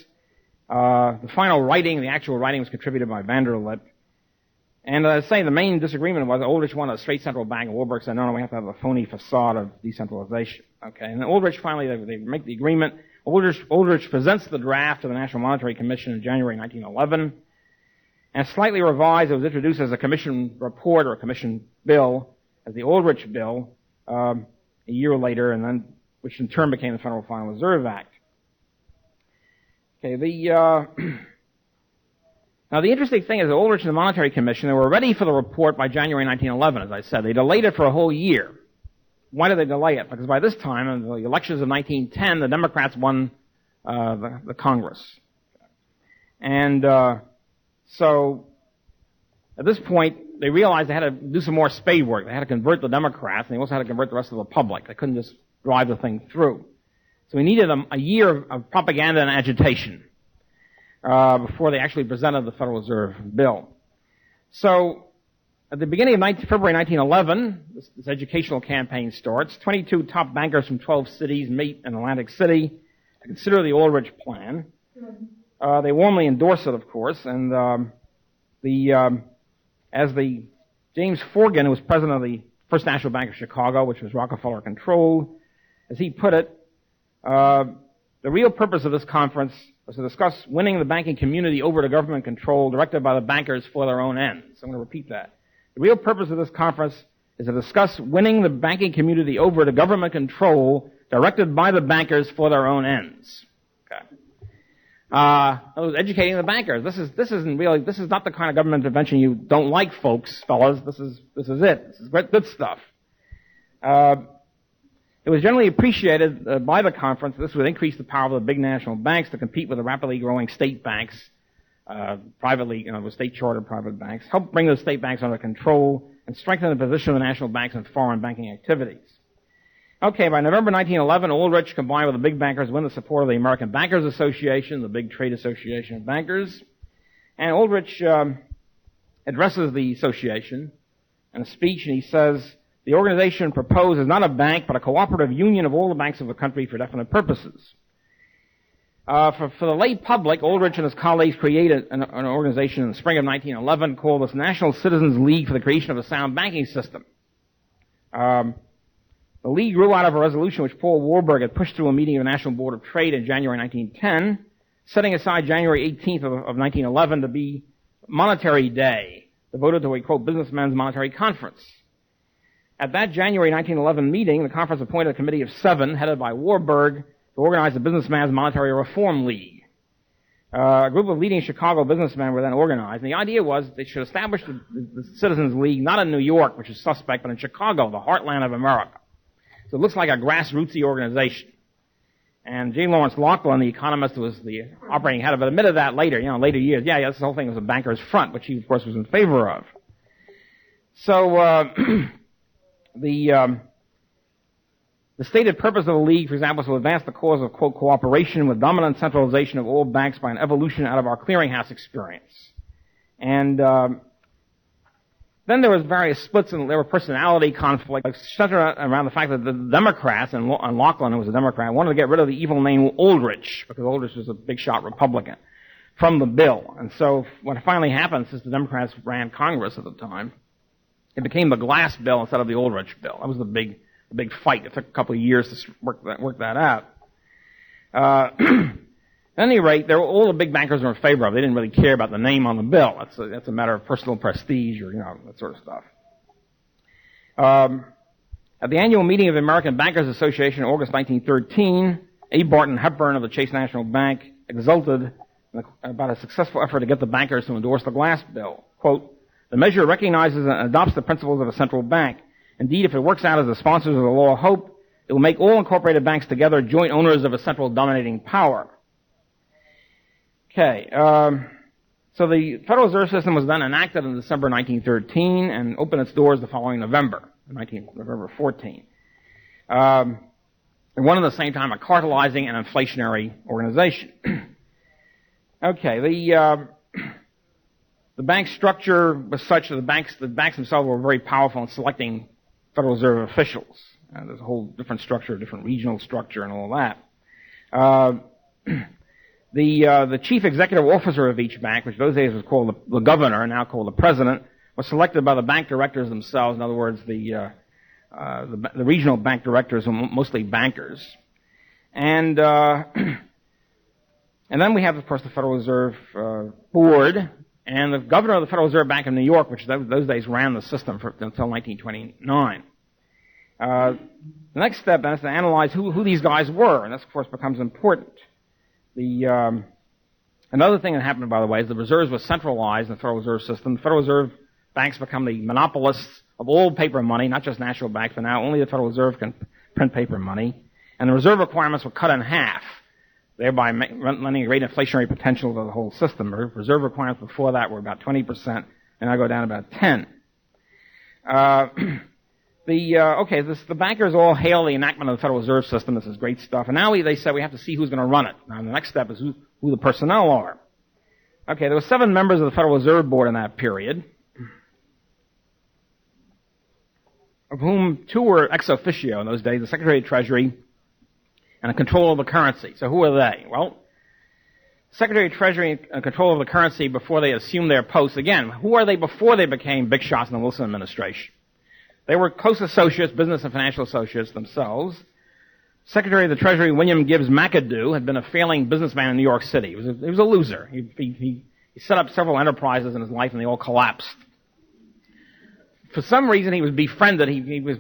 Speaker 1: The final writing, the actual writing, was contributed by Vanderlip. And as I say, the main disagreement was Aldrich wanted a straight central bank, and Warburg said, no, we have to have a phony facade of decentralization. Okay, and then Aldrich finally, they make the agreement. Aldrich presents the draft to the National Monetary Commission in January 1911. And slightly revised, it was introduced as a commission report or a commission bill, as the Aldrich bill, a year later, and then, which in turn became the Federal Final Reserve Act. Okay, now, the interesting thing is that Aldrich and the Monetary Commission, they were ready for the report by January 1911, as I said. They delayed it for a whole year. Why did they delay it? Because by this time, in the elections of 1910, the Democrats won the Congress. And so, at this point, they realized they had to do some more spade work. They had to convert the Democrats, and they also had to convert the rest of the public. They couldn't just drive the thing through. So we needed a year of propaganda and agitation before they actually presented the Federal Reserve Bill. So, at the beginning of February 1911, this educational campaign starts. 22 top bankers from 12 cities meet in Atlantic City to consider the Aldrich plan. They warmly endorse it, of course, and James Forgan, who was president of the First National Bank of Chicago, which was Rockefeller controlled, as he put it, the real purpose of this conference was to discuss winning the banking community over to government control directed by the bankers for their own ends. I'm going to repeat that. The real purpose of this conference is to discuss winning the banking community over to government control directed by the bankers for their own ends. Okay. It was educating the bankers. This is not the kind of government intervention you don't like, folks, fellas. This is it. This is good stuff. It was generally appreciated by the conference that this would increase the power of the big national banks to compete with the rapidly growing state banks, privately, with state chartered private banks, help bring those state banks under control, and strengthen the position of the national banks in foreign banking activities. Okay, by November 1911, Aldrich, combined with the big bankers, win the support of the American Bankers Association, the big trade association of bankers. And Aldrich addresses the association in a speech, and he says, the organization proposed is not a bank, but a cooperative union of all the banks of the country for definite purposes. For the lay public, Aldrich and his colleagues created an organization in the spring of 1911 called the National Citizens League for the creation of a sound banking system. The League grew out of a resolution which Paul Warburg had pushed through a meeting of the National Board of Trade in January 1910, setting aside January 18th of 1911 to be Monetary Day, devoted to a, quote, businessmen's monetary conference. At that January 1911 meeting, the conference appointed a committee of 7, headed by Warburg, to organize the Businessman's Monetary Reform League. A group of leading Chicago businessmen were then organized, and the idea was they should establish the Citizens League not in New York, which is suspect, but in Chicago, the heartland of America. So it looks like a grassrootsy organization. And J. Lawrence Laughlin, the economist who was the operating head of it, admitted that later, later years. Yeah, this whole thing was a banker's front, which he, of course, was in favor of. So, the stated purpose of the League, for example, is to advance the cause of, quote, cooperation with dominant centralization of all banks by an evolution out of our clearinghouse experience. And then there was various splits, and there were personality conflicts centered around the fact that the Democrats, and Laughlin, who was a Democrat, wanted to get rid of the evil name Aldrich, because Aldrich was a big-shot Republican, from the bill. And so what finally happened, since the Democrats ran Congress at the time, it became the Glass Bill instead of the Aldrich Bill. That was the big fight. It took a couple of years to work that out. At any rate, all the big bankers were in favor of it. They didn't really care about the name on the bill. That's a matter of personal prestige or, that sort of stuff. At the annual meeting of the American Bankers Association in August 1913, A. Barton Hepburn of the Chase National Bank exulted about a successful effort to get the bankers to endorse the Glass Bill. Quote, "The measure recognizes and adopts the principles of a central bank. Indeed, if it works out as the sponsors of the law hope, it will make all incorporated banks together joint owners of a central dominating power." Okay, so the Federal Reserve System was then enacted in December 1913 and opened its doors the following November 14. And one at the same time a cartelizing and inflationary organization. Okay, the bank structure was such that the banks themselves were very powerful in selecting Federal Reserve officials. There's a whole different structure, different regional structure and all that. The chief executive officer of each bank, which those days was called the governor and now called the president, was selected by the bank directors themselves. In other words, the regional bank directors were mostly bankers. And then we have, of course, the Federal Reserve Board and the governor of the Federal Reserve Bank of New York, which those days ran the system until 1929. The next step then is to analyze who these guys were, and this, of course, becomes important. Another thing that happened, by the way, is the reserves were centralized in the Federal Reserve System. The Federal Reserve banks become the monopolists of all paper money, not just national banks, but now only the Federal Reserve can print paper money. And the reserve requirements were cut in half, thereby lending a great inflationary potential to the whole system. Reserve requirements before that were about 20%, and now go down to about 10%. The bankers all hail the enactment of the Federal Reserve System. This is great stuff. And now they say we have to see who's going to run it. Now the next step is who the personnel are. Okay, there were 7 members of the Federal Reserve Board in that period, of whom 2 were ex officio in those days, the Secretary of Treasury and a control of the currency. So who are they? Well, Secretary of Treasury and control of the currency before they assumed their posts. Again, who are they before they became big shots in the Wilson administration? They were close associates, business and financial associates themselves. Secretary of the Treasury, William Gibbs McAdoo, had been a failing businessman in New York City. He was a loser. He set up several enterprises in his life, and they all collapsed. For some reason, he was befriended. He was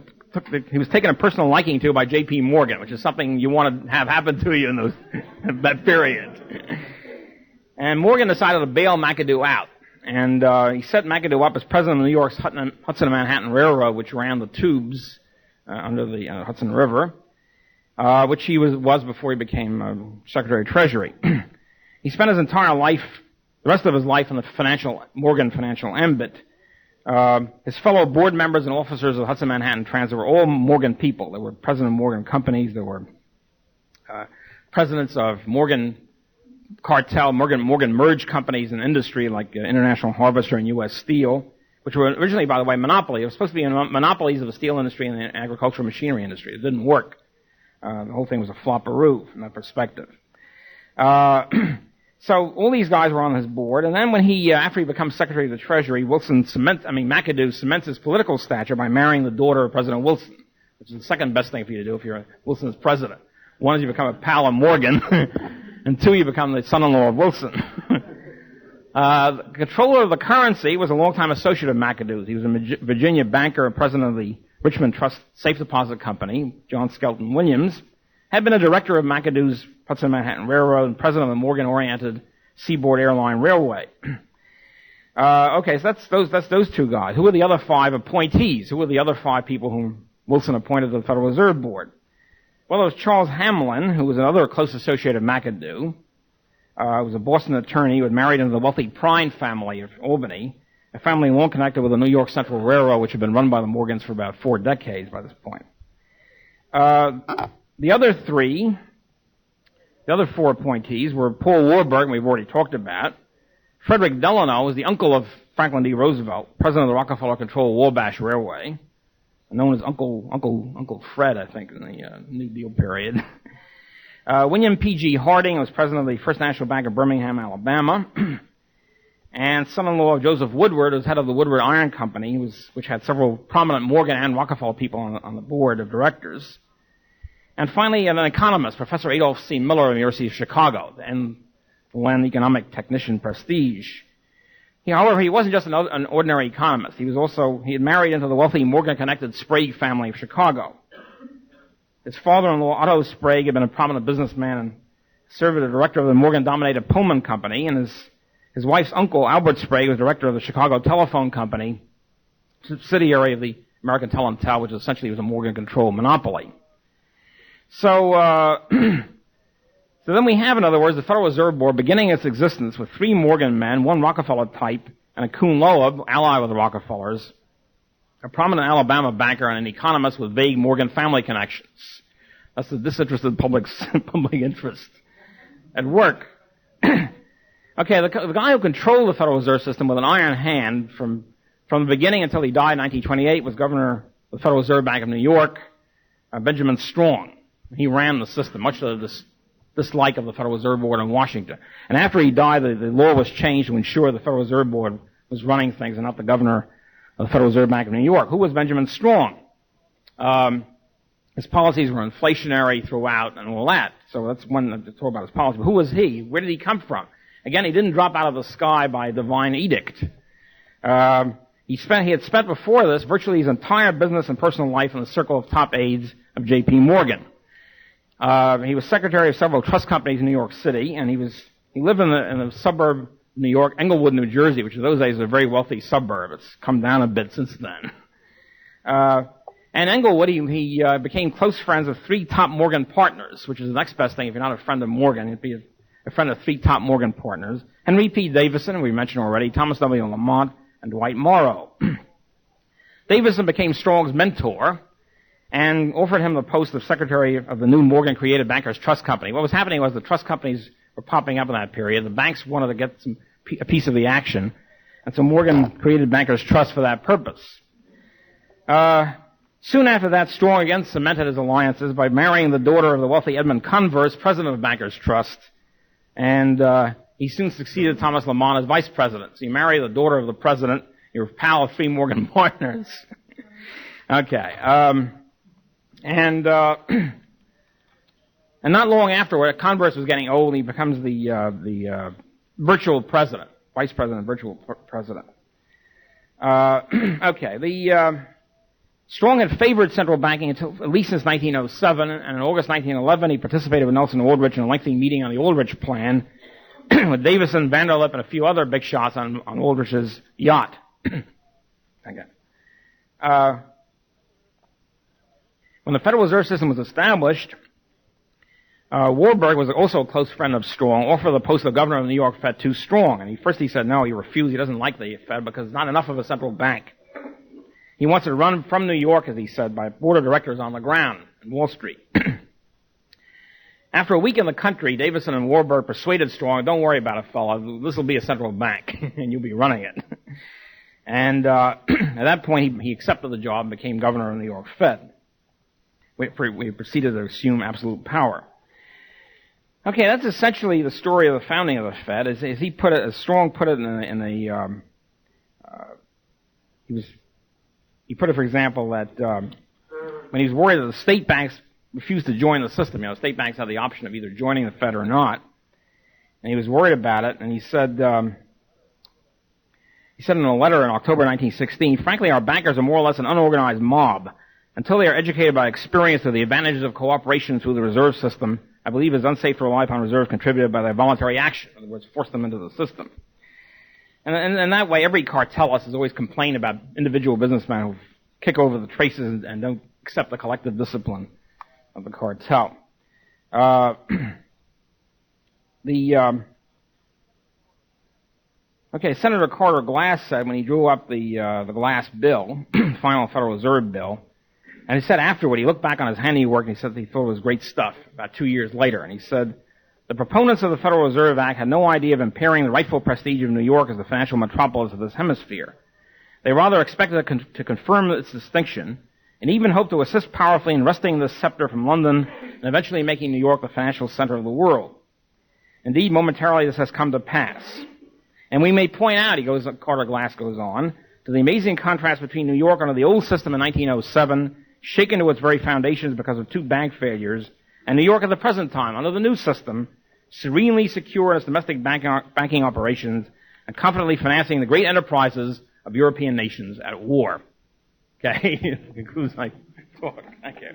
Speaker 1: taken a personal liking to by J.P. Morgan, which is something you want to have happen to you in that period. And Morgan decided to bail McAdoo out. And he set McAdoo up as president of New York's Hudson and Manhattan Railroad, which ran the tubes under the Hudson River, which he was before he became Secretary of Treasury. He spent his entire life, the rest of his life, in the Morgan financial ambit. His fellow board members and officers of Hudson Manhattan Transit were all Morgan people. There were president of Morgan companies. There were presidents of Morgan Cartel, Morgan merged companies in industry like International Harvester and U.S. Steel, which were originally, by the way, monopoly. It was supposed to be monopolies of the steel industry and the agricultural machinery industry. It didn't work. The whole thing was a flopperoo from that perspective. So all these guys were on his board, and then when after he becomes Secretary of the Treasury, McAdoo cements his political stature by marrying the daughter of President Wilson, which is the second best thing for you to do if you're Wilson's president. One is you become a pal of Morgan, and 2, you become the son-in-law of Wilson. The controller of the currency was a longtime associate of McAdoo's. He was a Virginia banker and president of the Richmond Trust Safe Deposit Company, John Skelton Williams, had been a director of McAdoo's Hudson Manhattan Railroad and president of the Morgan-oriented Seaboard Airline Railway. Okay, so that's those 2 guys. Who were the other 5 appointees? Who were the other 5 people whom Wilson appointed to the Federal Reserve Board? Well, there was Charles Hamlin, who was another close associate of McAdoo. Was a Boston attorney who had married into the wealthy Prine family of Albany, a family long connected with the New York Central Railroad, which had been run by the Morgans for about 4 decades by this point. The other 4 appointees were Paul Warburg, we've already talked about. Frederick Delano was the uncle of Franklin D. Roosevelt, president of the Rockefeller-controlled Wabash Railway, known as Uncle Fred, I think, in the New Deal period. William P.G. Harding was president of the First National Bank of Birmingham, Alabama, and son-in-law of Joseph Woodward was head of the Woodward Iron Company, which had several prominent Morgan and Rockefeller people on the board of directors. And finally, an economist, Professor Adolph C. Miller of the University of Chicago, and Land Economic Technician Prestige. However, he wasn't just an ordinary economist. He had married into the wealthy Morgan-connected Sprague family of Chicago. His father-in-law, Otto Sprague, had been a prominent businessman and served as the director of the Morgan-dominated Pullman Company, and his wife's uncle, Albert Sprague, was director of the Chicago Telephone Company, subsidiary of the American Tel, which essentially was a Morgan-controlled monopoly. So then we have, in other words, the Federal Reserve Board beginning its existence with 3 Morgan men, 1 Rockefeller type, and a Kuhn Loeb, ally with the Rockefellers, a prominent Alabama banker, and an economist with vague Morgan family connections. That's the disinterested public interest at work. Okay, the guy who controlled the Federal Reserve System with an iron hand from the beginning until he died in 1928 was Governor of the Federal Reserve Bank of New York, Benjamin Strong. He ran the system, much to the dislike of the Federal Reserve Board in Washington. And after he died, the law was changed to ensure the Federal Reserve Board was running things and not the governor of the Federal Reserve Bank of New York. Who was Benjamin Strong? His policies were inflationary throughout and all that. So that's one to talk about his policy. But who was he? Where did he come from? Again, he didn't drop out of the sky by divine edict. He had spent before this virtually his entire business and personal life in the circle of top aides of J.P. Morgan. He was secretary of several trust companies in New York City, and he lived in the suburb of New York, Englewood, New Jersey, which in those days was a very wealthy suburb. It's come down a bit since then. And Englewood, he became close friends with 3 top Morgan partners, which is the next best thing. If you're not a friend of Morgan, you'd be a friend of 3 top Morgan partners. Henry P. Davison, we mentioned already, Thomas W. Lamont, and Dwight Morrow. Davison became Strong's mentor and offered him the post of secretary of the new Morgan-created Bankers Trust Company. What was happening was the trust companies were popping up in that period. The banks wanted to get a piece of the action, and so Morgan created Bankers Trust for that purpose. Soon after that, Strong again cemented his alliances by marrying the daughter of the wealthy Edmund Converse, president of Bankers Trust, and he soon succeeded Thomas Lamont as vice president. So you marry the daughter of the president, you're a pal of 3 Morgan partners. Okay. And not long afterward, Converse was getting old, and he becomes the virtual president, vice president, virtual president. Okay. Strong had favored central banking until at least since 1907, and in August 1911, he participated with Nelson Aldrich in a lengthy meeting on the Aldrich Plan with Davison, Vanderlip, and a few other big shots on Aldrich's yacht. Okay. When the Federal Reserve System was established, Warburg was also a close friend of Strong, offered the post of governor of the New York Fed to Strong. And he said no, he refused. He doesn't like the Fed because it's not enough of a central bank. He wants to run from New York, as he said, by a board of directors on the ground in Wall Street. After a week in the country, Davison and Warburg persuaded Strong, don't worry about it, fella. This will be a central bank, and you'll be running it. And at that point, he accepted the job and became governor of the New York Fed. We proceeded to assume absolute power. Okay, that's essentially the story of the founding of the Fed. As Strong put it he put it, for example, that when he was worried that the state banks refused to join the system, state banks had the option of either joining the Fed or not, and he was worried about it, and he said in a letter in October 1916, frankly, our bankers are more or less an unorganized mob. Until they are educated by experience of the advantages of cooperation through the reserve system, I believe it is unsafe to rely upon reserves contributed by their voluntary action. In other words, force them into the system. And that way, every cartelist has always complained about individual businessmen who kick over the traces and don't accept the collective discipline of the cartel. Senator Carter Glass said when he drew up the Glass bill, final Federal Reserve bill, and he said afterward, he looked back on his handiwork and he said that he thought it was great stuff about 2 years later, and he said, the proponents of the Federal Reserve Act had no idea of impairing the rightful prestige of New York as the financial metropolis of this hemisphere. They rather expected to confirm its distinction and even hoped to assist powerfully in wresting this scepter from London and eventually making New York the financial center of the world. Indeed, momentarily this has come to pass. And we may point out, Carter Glass goes on, to the amazing contrast between New York under the old system in 1907, shaken to its very foundations because of 2 bank failures, and New York at the present time, under the new system, serenely secure in its domestic banking operations and confidently financing the great enterprises of European nations at war. Okay, that concludes my talk. Thank you.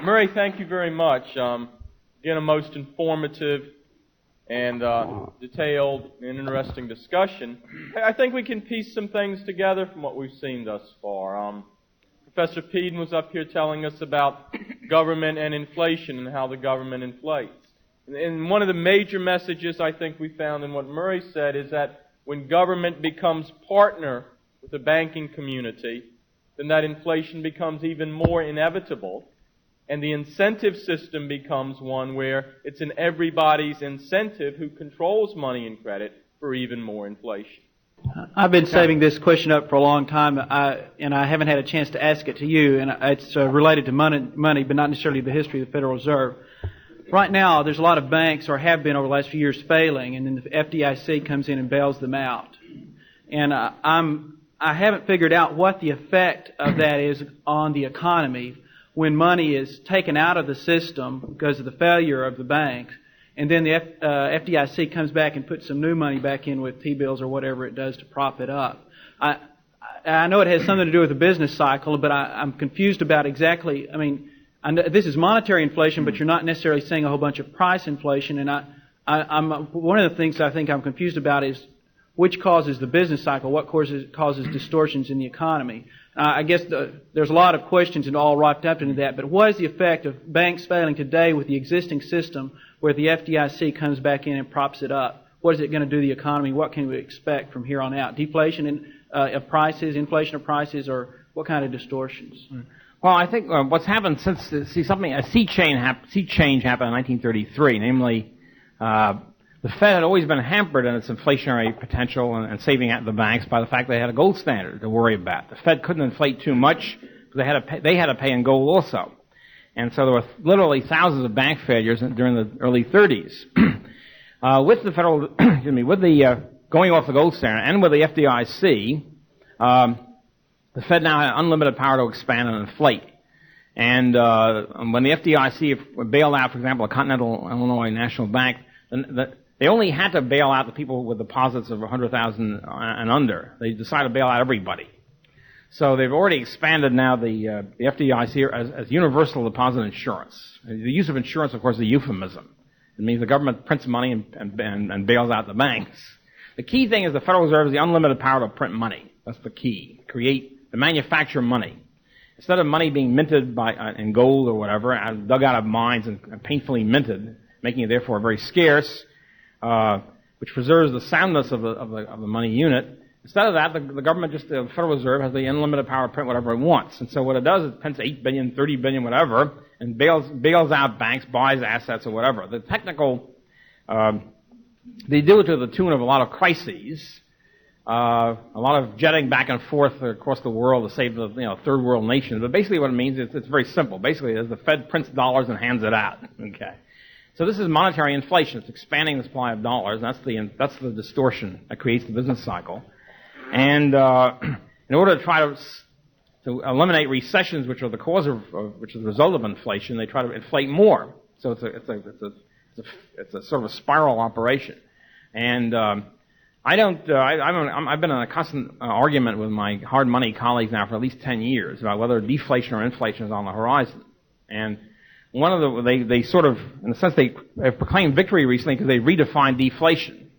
Speaker 2: Murray, thank you very much. Again, a most informative and detailed and interesting discussion. I think we can piece some things together from what we've seen thus far. Professor Peden was up here telling us about government and inflation and how the government inflates. And one of the major messages I think we found in what Murray said is that when government becomes partner with the banking community, then that inflation becomes even more inevitable. And the incentive system becomes one where it's in everybody's incentive who controls money and credit for even more inflation.
Speaker 3: I've been saving this question up for a long time, and I haven't had a chance to ask it to you, and it's related to money, but not necessarily the history of the Federal Reserve. Right now, there's a lot of banks, or have been over the last few years, failing, and then the FDIC comes in and bails them out. And I haven't figured out what the effect of that is on the economy when money is taken out of the system because of the failure of the banks, and then the FDIC comes back and puts some new money back in with T-bills or whatever it does to prop it up. I know it has something to do with the business cycle, but I'm confused about exactly, I know this is monetary inflation, but you're not necessarily seeing a whole bunch of price inflation, and I'm one of the things I think I'm confused about is which causes the business cycle, what causes distortions in the economy. I guess there's a lot of questions and all wrapped up into that, but what is the effect of banks failing today with the existing system where the FDIC comes back in and props it up? What is it going to do to the economy? What can we expect from here on out? Deflation of prices, inflation of prices, or what kind of distortions?
Speaker 1: Well, I think what's happened since a sea change happened in 1933, namely the Fed had always been hampered in its inflationary potential and saving at the banks by the fact they had a gold standard to worry about. The Fed couldn't inflate too much because they had to pay in gold also. And so there were literally thousands of bank failures during the early 30s. With the going off the gold standard and with the FDIC, the Fed now had unlimited power to expand and inflate. And when the FDIC bailed out, for example, a Continental Illinois National Bank, they only had to bail out the people with deposits of $100,000 and under. They decided to bail out everybody. So they've already expanded now the FDIC as universal deposit insurance. The use of insurance, of course, is a euphemism. It means the government prints money and bails out the banks. The key thing is the Federal Reserve has the unlimited power to print money. That's the key. To manufacture money. Instead of money being minted in gold or whatever, dug out of mines and painfully minted, making it therefore very scarce, which preserves the soundness of the money unit. Instead of that, the government, the Federal Reserve, has the unlimited power to print whatever it wants. And so what it does is it prints 8 billion, 30 billion, whatever, and bails out banks, buys assets or whatever. The technical, they do it to the tune of a lot of crises, a lot of jetting back and forth across the world to save the third world nations. But basically what it means is it's very simple. Basically, is the Fed prints dollars and hands it out. Okay. So this is monetary inflation. It's expanding the supply of dollars. And that's the distortion that creates the business cycle. And in order to try to eliminate recessions, which are the cause which is the result of inflation, they try to inflate more. So it's a sort of a spiral operation. And I've been in a constant argument with my hard money colleagues now for at least 10 years about whether deflation or inflation is on the horizon. And one of they sort of, in a sense, they have proclaimed victory recently because they redefined deflation.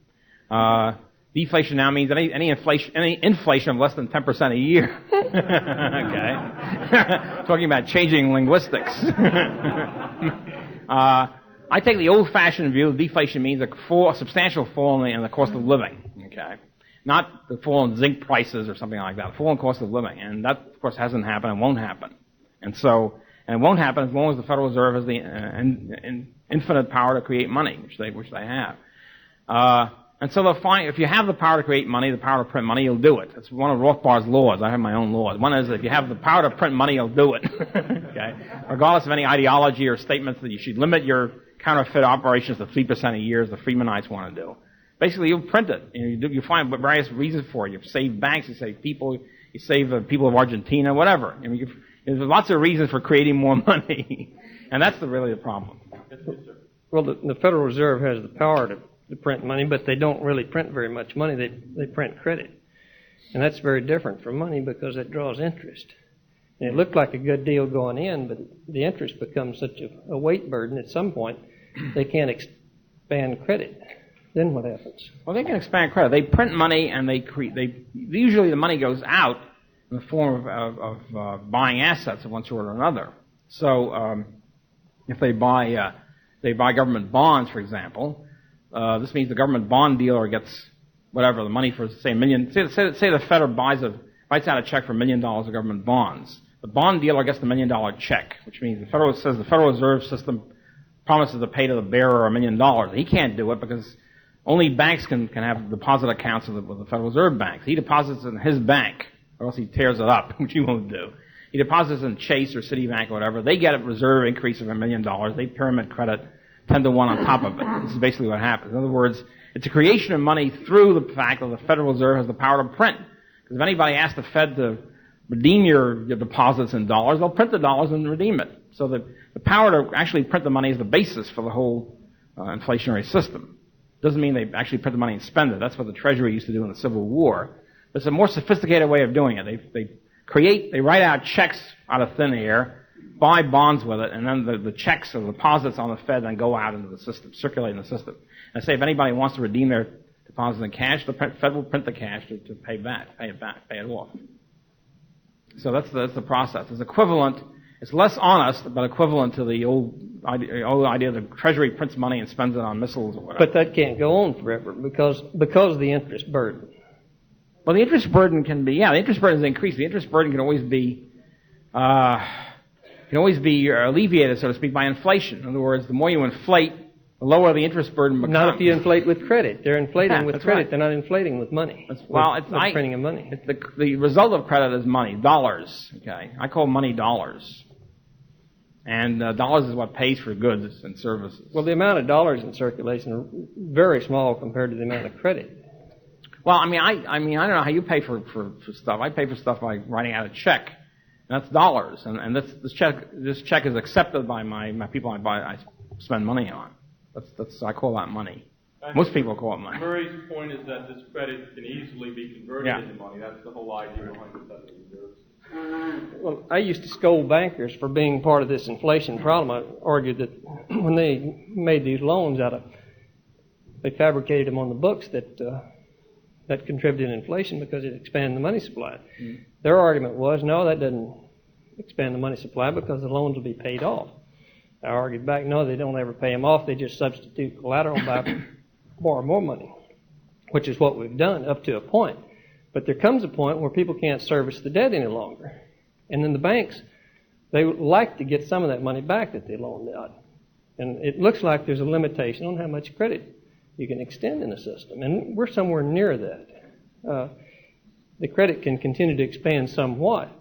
Speaker 1: Deflation now means any inflation of less than 10% a year. Okay, talking about changing linguistics. I take the old-fashioned view. Deflation means a substantial fall in the cost of living. Okay, not the fall in zinc prices or something like that. Fall in cost of living, and that, of course, hasn't happened and won't happen. And it won't happen as long as the Federal Reserve has the infinite power to create money, which they have. And so they'll find if you have the power to create money, the power to print money, you'll do it. It's one of Rothbard's laws. I have my own laws. One is if you have the power to print money, you'll do it. Okay, regardless of any ideology or statements that you should limit your counterfeit operations to 3% a year, as the Freemanites want to do. basically you print it. You find various reasons for it. You save banks, you save people, you save people of Argentina, whatever. I mean, there's lots of reasons for creating more money, and that's really the problem.
Speaker 4: Well, the Federal Reserve has the power to print money, but they don't really print very much money. They print credit. And that's very different from money because it draws interest. And it looked like a good deal going in, but the interest becomes such a weight burden at some point they can't expand credit. Then what happens?
Speaker 1: Well, they can expand credit. They print money, and usually the money goes out in the form of buying assets of one sort or another. So if they buy government bonds, for example, this means the government bond dealer gets whatever the money for, say, $1 million. Say the Fed writes out a check for $1 million of government bonds. The bond dealer gets the $1 million check, which means the Federal Reserve System promises to pay to the bearer $1 million. He can't do it because only banks can have deposit accounts with the Federal Reserve banks. He deposits in his bank, or else he tears it up, which he won't do. He deposits in Chase or Citibank or whatever. They get a reserve increase of $1 million. They pyramid credit 10 to 1 on top of it. This is basically what happens. In other words, it's a creation of money through the fact that the Federal Reserve has the power to print. Because if anybody asks the Fed to redeem your deposits in dollars, they'll print the dollars and redeem it. So the power to actually print the money is the basis for the whole inflationary system. Doesn't mean they actually print the money and spend it. That's what the Treasury used to do in the Civil War. But it's a more sophisticated way of doing it. They write out checks out of thin air, buy bonds with it, and then the checks or deposits on the Fed then go out into the system, circulate in the system. And say if anybody wants to redeem their deposit in cash, the Fed will print the cash to pay it off. So that's the process. It's equivalent. It's less honest, but equivalent to the old idea that the Treasury prints money and spends it on missiles or whatever.
Speaker 4: But that can't go on forever because of the interest burden.
Speaker 1: Well, the interest burden can be, the interest burden is increased. The interest burden can always be alleviated, so to speak, by inflation. In other words, the more you inflate, the lower the interest burden becomes.
Speaker 4: Not if you inflate with credit. They're inflating with credit.
Speaker 1: Right.
Speaker 4: They're not inflating with money.
Speaker 1: It's
Speaker 4: printing of money.
Speaker 1: The result of credit is money, dollars. Okay, I call money dollars. And dollars is what pays for goods and services.
Speaker 4: Well, the amount of dollars in circulation are very small compared to the amount of credit.
Speaker 1: Well, I don't know how you pay for stuff. I pay for stuff by writing out a check, and that's dollars. And this check is accepted by my people I spend money on. I call that money. Most people call it money.
Speaker 2: Murray's point is that this credit can easily be converted into money. That's the whole idea behind the Federal Reserve.
Speaker 4: Well, I used to scold bankers for being part of this inflation problem. I argued that when they made these loans they fabricated them on the books that contributed to inflation because it expanded the money supply. Mm. Their argument was, no, that doesn't expand the money supply because the loans will be paid off. I argued back, no, they don't ever pay them off. They just substitute collateral by borrow more money, which is what we've done up to a point. But there comes a point where people can't service the debt any longer. And then the banks, they would like to get some of that money back that they loaned out. And it looks like there's a limitation on how much credit you can extend in the system. And we're somewhere near that. The credit can continue to expand somewhat.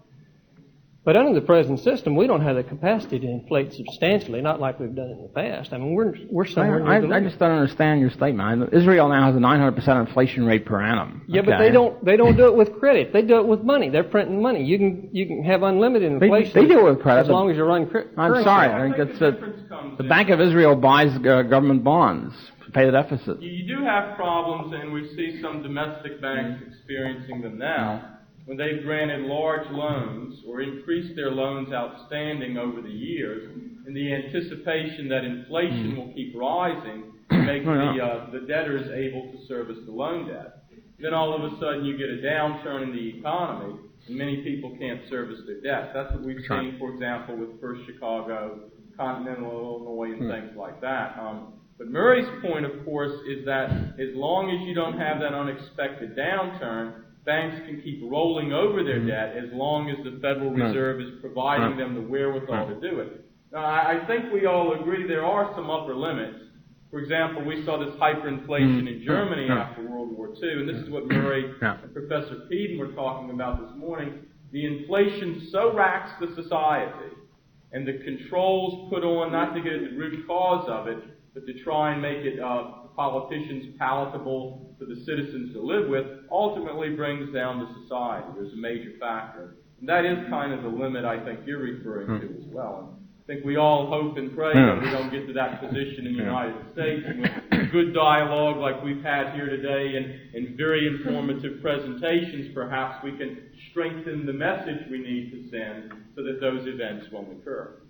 Speaker 4: But under the present system, we don't have the capacity to inflate substantially, not like we've done in the past. I mean, we're somewhere near the limit.
Speaker 1: I just don't understand your statement. Israel now has a 900% inflation rate per annum.
Speaker 4: Yeah, okay. But they don't do it with credit. They do it with money. They're printing money. You can have unlimited inflation.
Speaker 1: They do it with credit.
Speaker 4: As long as you run currency.
Speaker 1: I'm sorry. I think that's the Bank of Israel buys government bonds to pay the deficit.
Speaker 2: You do have problems, and we see some domestic banks experiencing them now, when they've granted large loans or increased their loans outstanding over the years in the anticipation that inflation will keep rising to make the debtors able to service the loan debt. Then all of a sudden you get a downturn in the economy and many people can't service their debt. That's what we've seen, for example, with First Chicago, Continental Illinois, and things like that. But Murray's point, of course, is that as long as you don't have that unexpected downturn, banks can keep rolling over their debt as long as the Federal Reserve is providing them the wherewithal to do it. Now, I think we all agree there are some upper limits. For example, we saw this hyperinflation in Germany after World War II, and this is what Murray and Professor Peden were talking about this morning. The inflation so racks the society, and the controls put on not to get at the root cause of it, but to try and make it politicians palatable to the citizens to live with ultimately brings down the society. There's a major factor. And that is kind of the limit I think you're referring to as well. I think we all hope and pray that we don't get to that position in the United States. And with good dialogue like we've had here today and very informative presentations, perhaps we can strengthen the message we need to send so that those events won't occur.